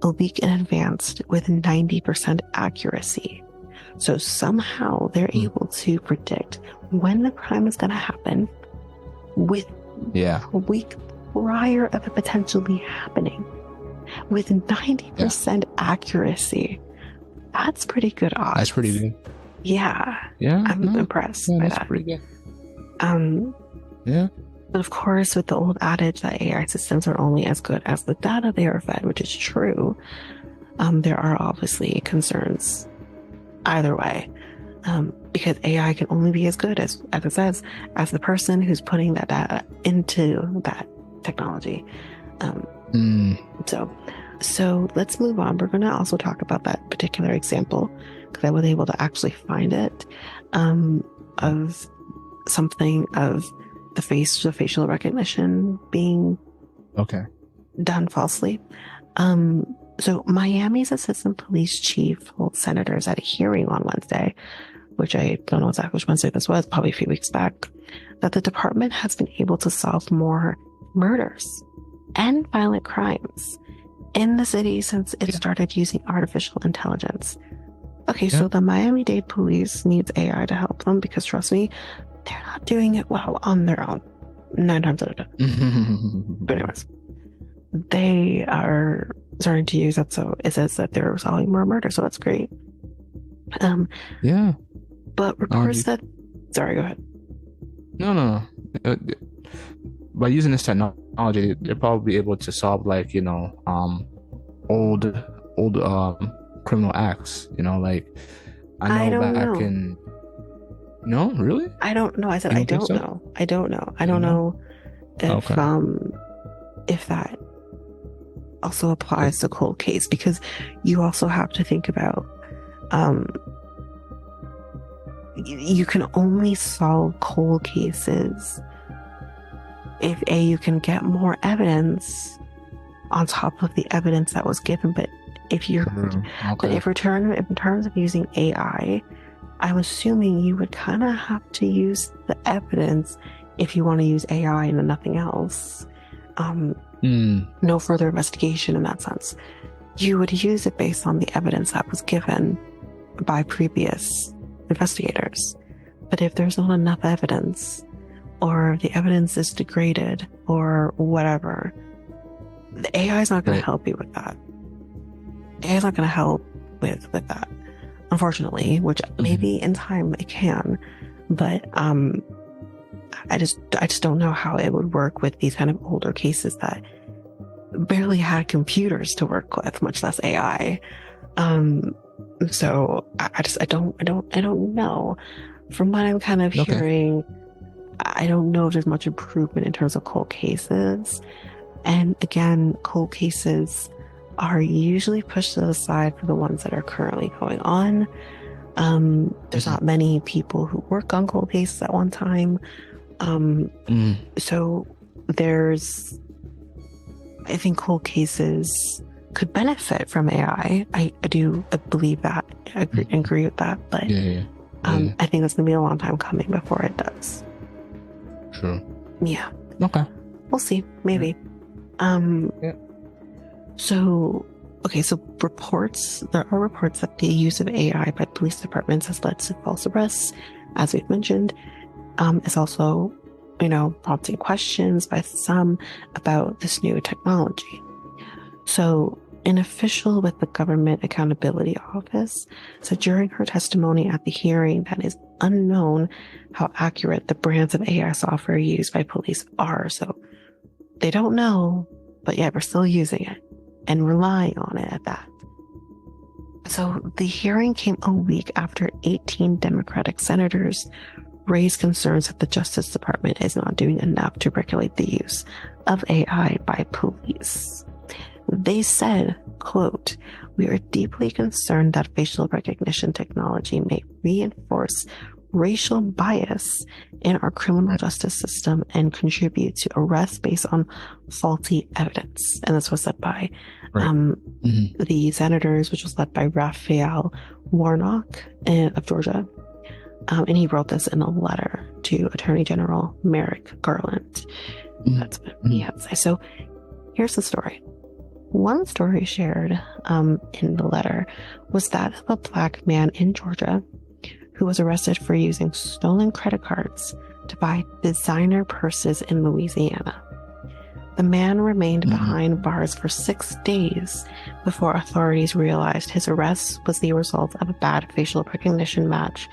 a week in advance with 90% accuracy. So somehow they're able to predict when the crime is going to happen with a week prior of it potentially happening with 90% accuracy. That's pretty good odds. That's pretty good. I'm impressed by that. Pretty good. But of course, with the old adage that AI systems are only as good as the data they are fed, which is true, there are obviously concerns either way, because AI can only be as good as it says, as the person who's putting that data into that technology. So let's move on. We're going to also talk about that particular example because I was able to actually find it, of something of the facial recognition being done falsely. So Miami's assistant police chief told senators at a hearing on Wednesday, which I don't know exactly which Wednesday this was, probably a few weeks back, that the department has been able to solve more murders and violent crimes in the city since it started using artificial intelligence. Okay, so the Miami-Dade police needs AI to help them because, trust me, they're not doing it well on their own 9 times out of 10. But anyways, they are starting to use that, so it says that they're solving more murder, so that's great. But reports that... Sorry, go ahead. No. By using this technology, they're probably able to solve, like, old criminal acts. Like, I know back in... No, really? I don't know. I said I don't know. I don't know. I don't know if that also applies to cold case, because you also have to think about you can only solve cold cases if you can get more evidence on top of the evidence that was given. But if you're but if in terms of using AI, I'm assuming you would kind of have to use the evidence if you want to use AI and nothing else. No further investigation in that sense. You would use it based on the evidence that was given by previous investigators. But if there's not enough evidence, or the evidence is degraded, or whatever, the AI is not going to help you with that. AI is not going to help with that, unfortunately, which maybe in time it can, but I just don't know how it would work with these kind of older cases that barely had computers to work with, much less AI. So I don't know. From what I'm kind of hearing, I don't know if there's much improvement in terms of cold cases. And again, cold cases are usually pushed to the side for the ones that are currently going on. There's not many people who work on cold cases at one time. So I think cold cases could benefit from AI. I believe that. I agree with that. But I think it's going to be a long time coming before it does. True. Yeah. Okay. We'll see. Maybe. So there are reports that the use of AI by police departments has led to false arrests, as we've mentioned. It's also, prompting questions by some about this new technology. So an official with the Government Accountability Office said during her testimony at the hearing that it is unknown how accurate the brands of AI software used by police are. So they don't know, but yeah, we're still using it and relying on it at that. So the hearing came a week after 18 Democratic senators raised concerns that the Justice Department is not doing enough to regulate the use of AI by police. They said, quote, "We are deeply concerned that facial recognition technology may reinforce racial bias in our criminal justice system and contribute to arrests based on faulty evidence." And this was said by the senators, which was led by Raphael Warnock of Georgia. And he wrote this in a letter to Attorney General Merrick Garland. That's what he had to say. So here's the story. One story shared in the letter was that of a Black man in Georgia who was arrested for using stolen credit cards to buy designer purses in Louisiana. The man remained behind bars for 6 days before authorities realized his arrest was the result of a bad facial recognition match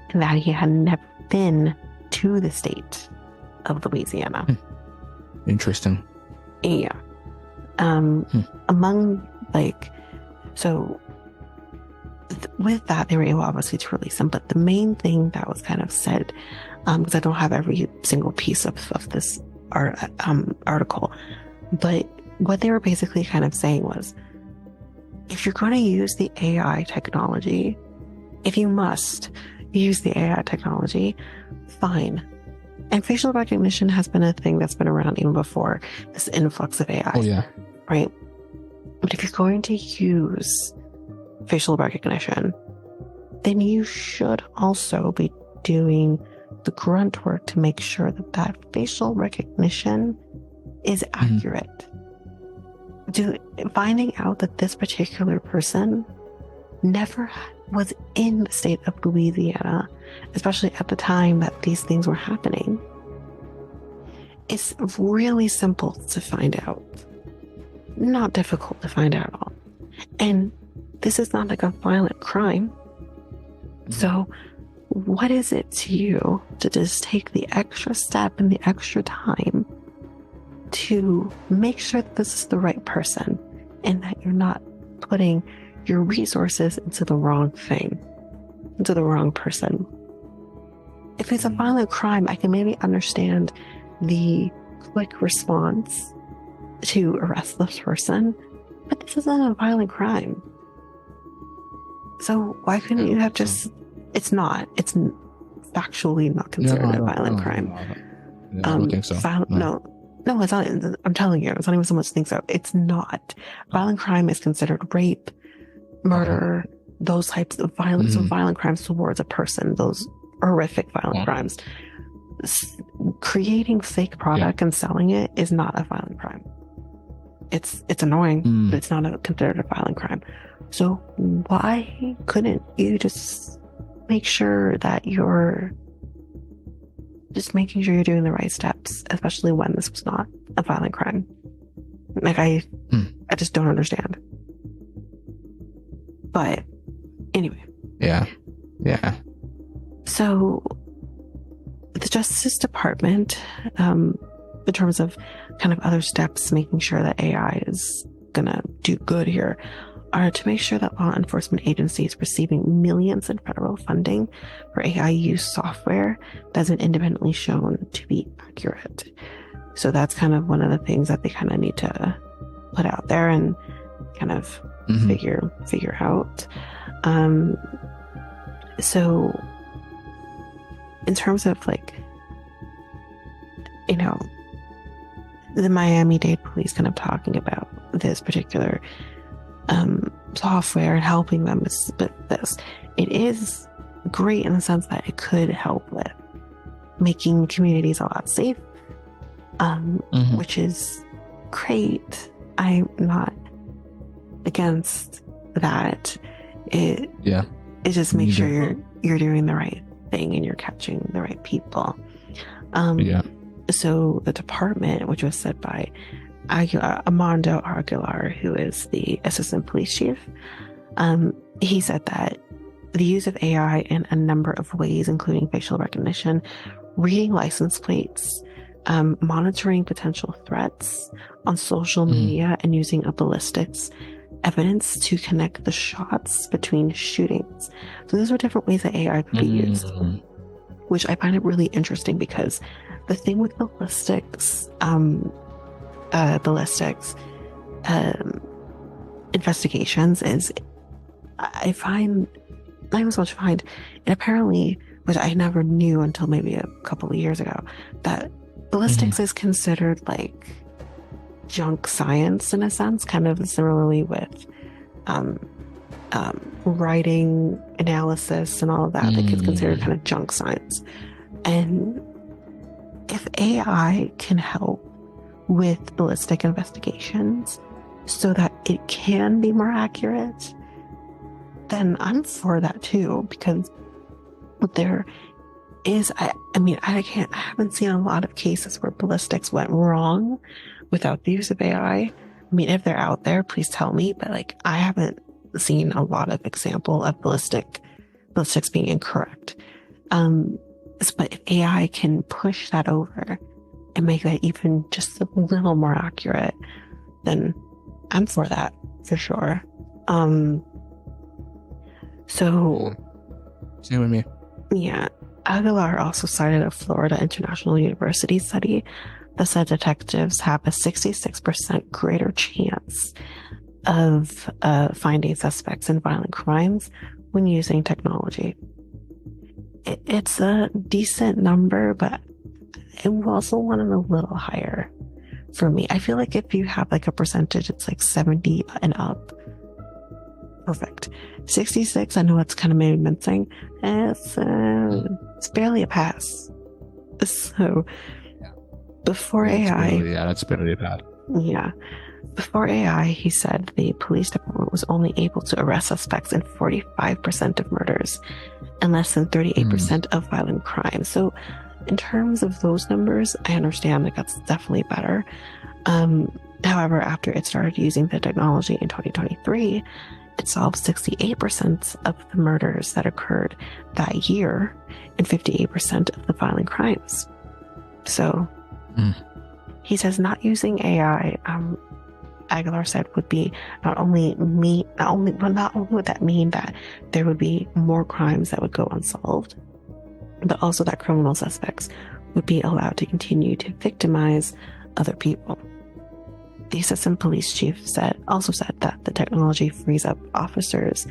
and that he had never been to the state of Louisiana. Interesting. Yeah. Among So with that, they were able obviously to release them. But the main thing that was kind of said, because I don't have every single piece of this article, but what they were basically kind of saying was, if you're going to use the AI technology, if you must use the AI technology, fine. And facial recognition has been a thing that's been around even before this influx of AI. Oh yeah. Right? But if you're going to use facial recognition, then you should also be doing the grunt work to make sure that that facial recognition is accurate. Finding out that this particular person never was in the state of Louisiana, especially at the time that these things were happening, it's really simple to find out. Not difficult to find out at all. And this is not like a violent crime. So what is it to you to just take the extra step and the extra time to make sure that this is the right person and that you're not putting your resources into the wrong thing, into the wrong person? If it's a violent crime, I can maybe understand the quick response to arrest this person, but this isn't a violent crime. So why couldn't you have just, it's factually not considered a violent crime. I don't think so. No, it's not. I'm telling you, it's not even so much think so. It's not. Violent crime is considered rape, murder, those types of violence, so violent crimes towards a person, those horrific violent crimes. Creating fake product and selling it is not a violent crime. It's annoying, but it's not considered a violent crime. So why couldn't you just make sure that you're just making sure you're doing the right steps, especially when this was not a violent crime? Like I just don't understand. But anyway. Yeah. So the Justice Department, in terms of kind of other steps, making sure that AI is gonna do good here, are to make sure that law enforcement agencies receiving millions in federal funding for AI use software that's been independently shown to be accurate. So that's kind of one of the things that they kind of need to put out there and kind of figure out. So in terms of like, the Miami-Dade police kind of talking about this particular software and helping them with this, it is great in the sense that it could help with making communities a lot safer, which is great. I'm not against that. It just makes sure you're doing the right thing and you're catching the right people. So the department, which was said by Armando Aguilar, who is the assistant police chief, he said that the use of AI in a number of ways, including facial recognition, reading license plates, monitoring potential threats on social media, and using a ballistics evidence to connect the shots between shootings. So those are different ways that AI could be used, which I find it really interesting, because the thing with ballistics investigations is I was supposed to find, and apparently, which I never knew until maybe a couple of years ago, that ballistics is considered like junk science in a sense, kind of similarly with writing analysis and all of that. Like it's considered kind of junk science. And if AI can help with ballistic investigations so that it can be more accurate, then I'm for that too, because there is, I haven't seen a lot of cases where ballistics went wrong without the use of AI. I mean, if they're out there, please tell me, but like, I haven't seen a lot of example of ballistics being incorrect. But if AI can push that over and make that even just a little more accurate, then I'm for that for sure. Um, so Same with me. yeah, Aguilar also cited a Florida International University study that said detectives have a 66% greater chance of finding suspects in violent crimes when using technology. It's a decent number, but I also want it a little higher for me. I feel like if you have like a percentage, it's like 70 and up. Perfect. 66, I know it's kind of maybe mincing. It's barely a pass. So before AI, that's barely bad. yeah, before AI, he said the police department was only able to arrest suspects in 45% of murders and less than 38% of violent crimes. So in terms of those numbers, I understand that that's definitely better. However, after it started using the technology in 2023, it solved 68% of the murders that occurred that year and 58% of the violent crimes. So he says not using AI, Aguilar said, would be not only would that mean that there would be more crimes that would go unsolved, but also that criminal suspects would be allowed to continue to victimize other people. The assistant police chief also said that the technology frees up officers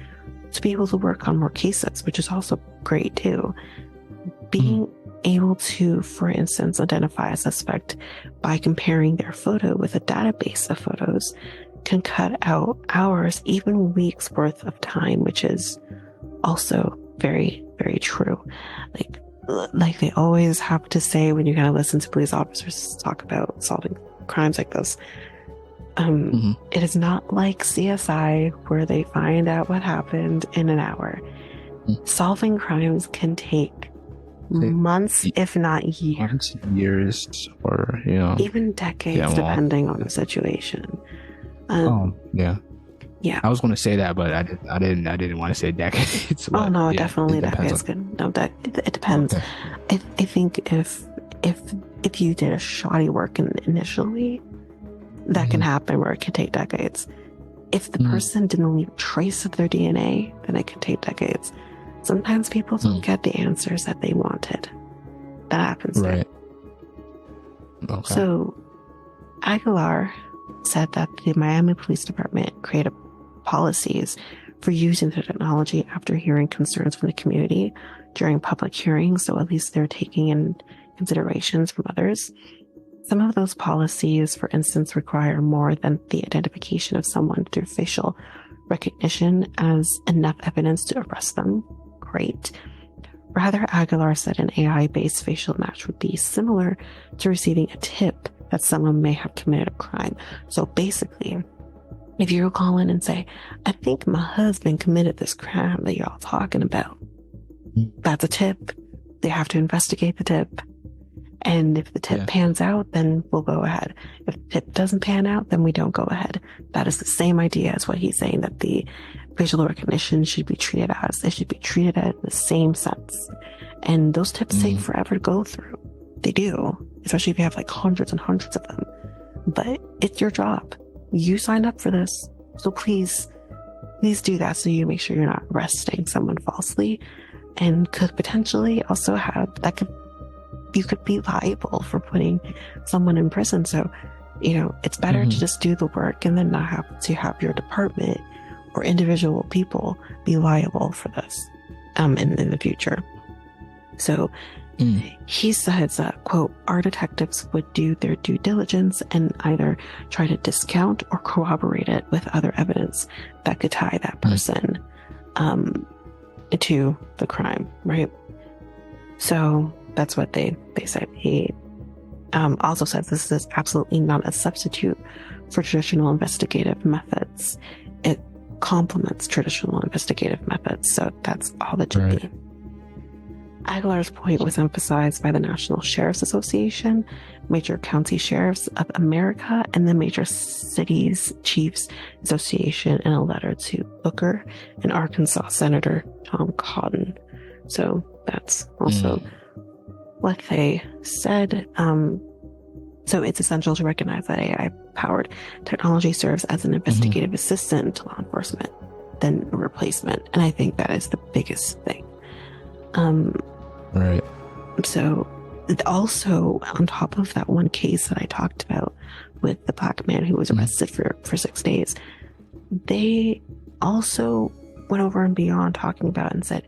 to be able to work on more cases, which is also great too. Being able to, for instance, identify a suspect by comparing their photo with a database of photos can cut out hours, even weeks worth of time, which is also very, very true. Like they always have to say when you kind of listen to police officers talk about solving crimes like this. It is not like CSI where they find out what happened in an hour. Solving crimes can take months, if not years, or even decades, depending on the situation. Yeah. Yeah, I was going to say that, but I didn't want to say decades. Oh no, yeah, definitely decades. Good. No, it depends. Okay. I think if you did a shoddy work initially, that can happen where it can take decades. If the person didn't leave a trace of their DNA, then it can take decades. Sometimes people don't get the answers that they wanted. That happens. Right. Okay. So Aguilar said that the Miami Police Department created policies for using the technology after hearing concerns from the community during public hearings. So at least they're taking in considerations from others. Some of those policies, for instance, require more than the identification of someone through facial recognition as enough evidence to arrest them. Great. Rather, Aguilar said an AI-based facial match would be similar to receiving a tip that someone may have committed a crime. So basically, if you call in and say, I think my husband committed this crime that you're all talking about, that's a tip. They have to investigate the tip. And if the tip pans out, then we'll go ahead. If the tip doesn't pan out, then we don't go ahead. That is the same idea as what he's saying, that the facial recognition should be treated as. They should be treated in the same sense. And those tips take forever to go through. They do, especially if you have like hundreds and hundreds of them. But it's your job. You signed up for this. So please do that so you make sure you're not arresting someone falsely, and could potentially also you could be liable for putting someone in prison. So, it's better to just do the work and then not have to have your department or individual people be liable for this in the future. So he says that, quote, our detectives would do their due diligence and either try to discount or corroborate it with other evidence that could tie that person to the crime, right? So that's what they said. He also says this is absolutely not a substitute for traditional investigative methods. It complements traditional investigative methods. So that's all it should be. Aguilar's point was emphasized by the National Sheriff's Association, Major County Sheriffs of America, and the Major Cities Chiefs Association in a letter to Booker and Arkansas Senator Tom Cotton. So that's also what they said. So it's essential to recognize that AI-powered technology serves as an investigative assistant to law enforcement. than a replacement. And I think that is the biggest thing. Right. So also on top of that one case that I talked about with the black man who was arrested for 6 days, they also went over and beyond talking about and said,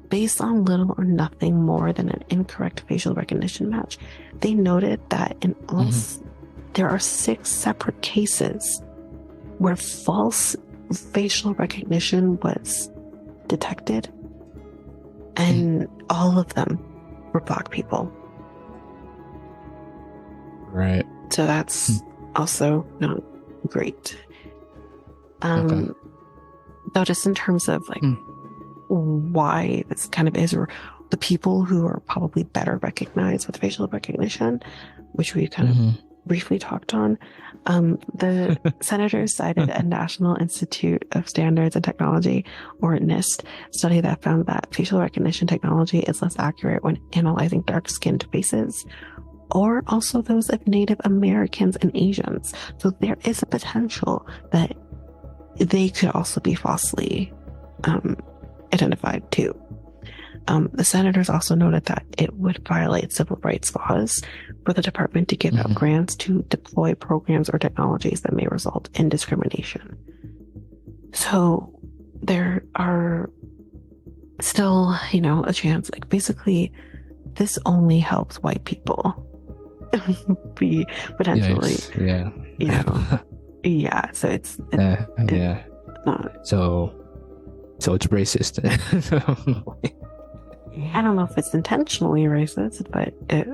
based on little or nothing more than an incorrect facial recognition match, they noted that in all there are 6 separate cases where false facial recognition was detected, and all of them were black people. Right. So that's also not great. Okay. Though just in terms of like why this kind of is, or the people who are probably better recognized with facial recognition, which we kind of briefly talked on, the senators cited a National Institute of Standards and Technology, or NIST, study that found that facial recognition technology is less accurate when analyzing dark-skinned faces, or also those of Native Americans and Asians. So there is a potential that they could also be falsely identified too. The senators also noted that it would violate civil rights laws for the department to give out grants to deploy programs or technologies that may result in discrimination. So there are still, a chance. Like basically, this only helps white people be potentially, Yikes. yeah. So it's not. So it's racist. I don't know if it's intentionally racist, but I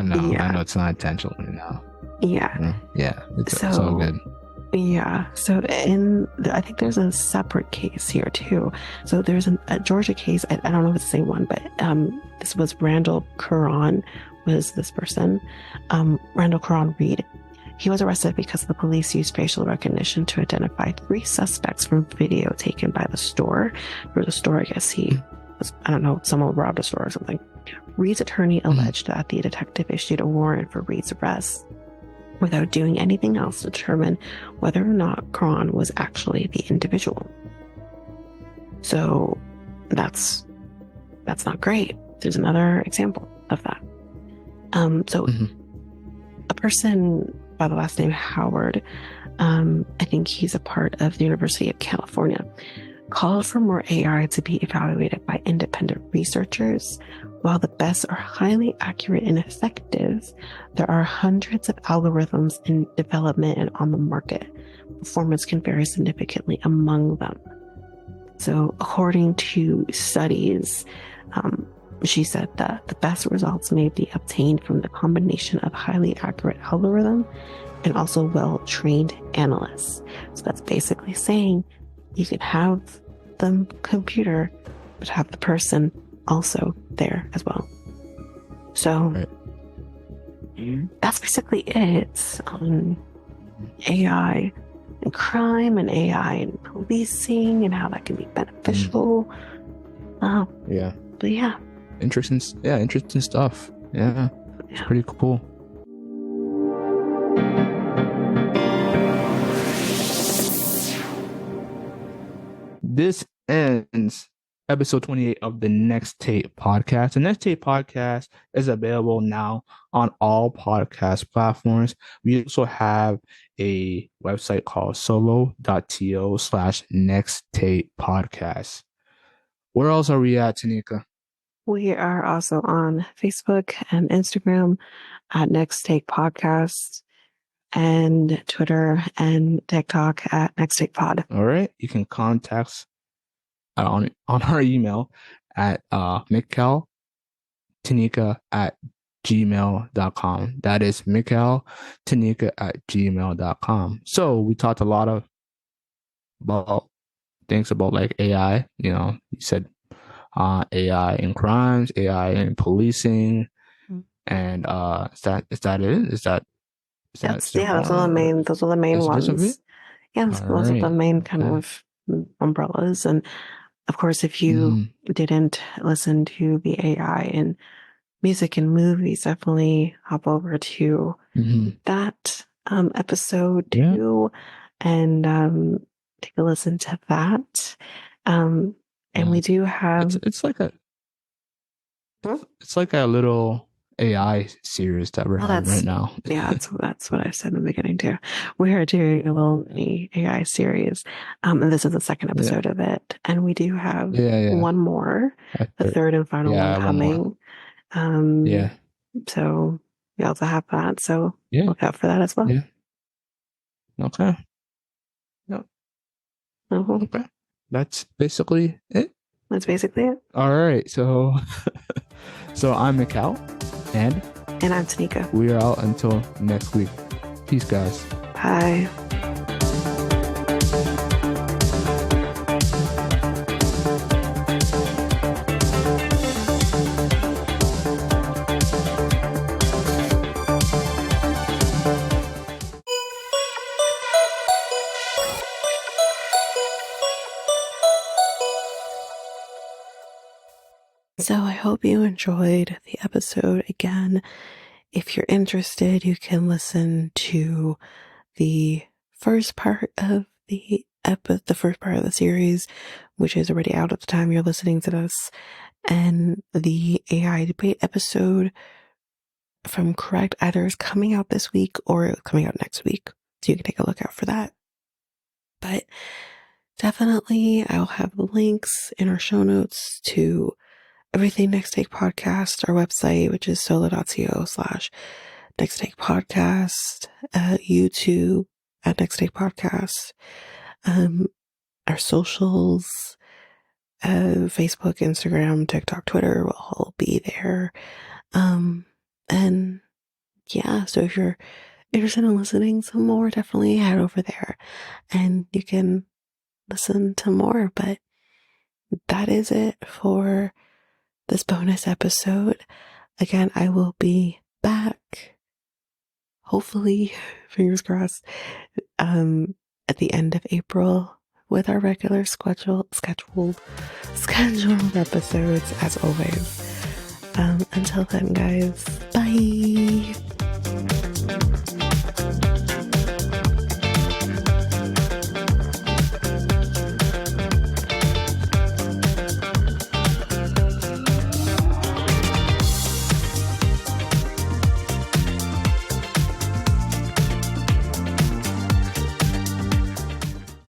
know it's not intentionally now. It's all good. So I think there's a separate case here too. So there's a Georgia case. I don't know if it's the same one, but this was Randall Curran was this person. Randall Curran Reed. He was arrested because the police used facial recognition to identify 3 suspects from video taken by the store. For the store, I guess I don't know, someone robbed a store or something. Reed's attorney alleged that the detective issued a warrant for Reed's arrest without doing anything else to determine whether or not Cron was actually the individual. So that's not great. There's another example of that. A person by the last name Howard, I think he's a part of the University of California, called for more AI to be evaluated by independent researchers. While the best are highly accurate and effective, there are hundreds of algorithms in development and on the market. Performance can vary significantly among them. So according to studies, she said that the best results may be obtained from the combination of highly accurate algorithm and also well-trained analysts. So that's basically saying you can have the computer, but have the person also there as well. So that's basically it on AI and crime and AI and policing and how that can be beneficial. But yeah. Interesting stuff. It's pretty cool. This ends episode 28 of the Next Tape podcast. The Next Tape podcast is available now on all podcast platforms. We also have a website called solo.to/Next Tape podcast. Where else are we at, Tanika? We are also on Facebook and Instagram at Next Take Podcast, and Twitter and TikTok at Next Take Pod. All right. You can contact us on our email at mikhailtanika@gmail.com. That is mikhailtanika@gmail.com. So we talked a lot about things about like AI. You said AI in crimes, AI in policing, and is that it? Those are the main ones. Yes, those are the main kind of umbrellas. And of course, if you didn't listen to the AI in music and movies, definitely hop over to that episode too. And take a listen to that. And we do have it's like a Hmm? it's like a little AI series that we're having right now. Yeah, that's what I said in the beginning too. We are doing a little mini AI series, and this is the second episode of it. And we do have one more, the third and final one coming. Yeah. So we also have that. So Yeah. look out for that as well. Yeah. Okay. No. Okay. That's basically it. That's basically it. All right. So I'm Mikal, and I'm Tanika. We are out until next week. Peace, guys. Bye. So I hope you enjoyed the episode. Again, if you're interested, you can listen to the first part of the first part of the series, which is already out at the time you're listening to this, and the AI debate episode from Correct either is coming out this week or coming out next week. So you can take a look out for that. But definitely I'll have the links in our show notes to everything Next Take Podcast, our website, which is solo.co/Next Take Podcast, YouTube at Next Take Podcast, our socials, Facebook, Instagram, TikTok, Twitter will all be there. And yeah, so if you're interested in listening some more, definitely head over there and you can listen to more. But that is it for this bonus episode. Again, I will be back, hopefully, fingers crossed, at the end of April with our regular scheduled episodes as always. Until then, guys, bye.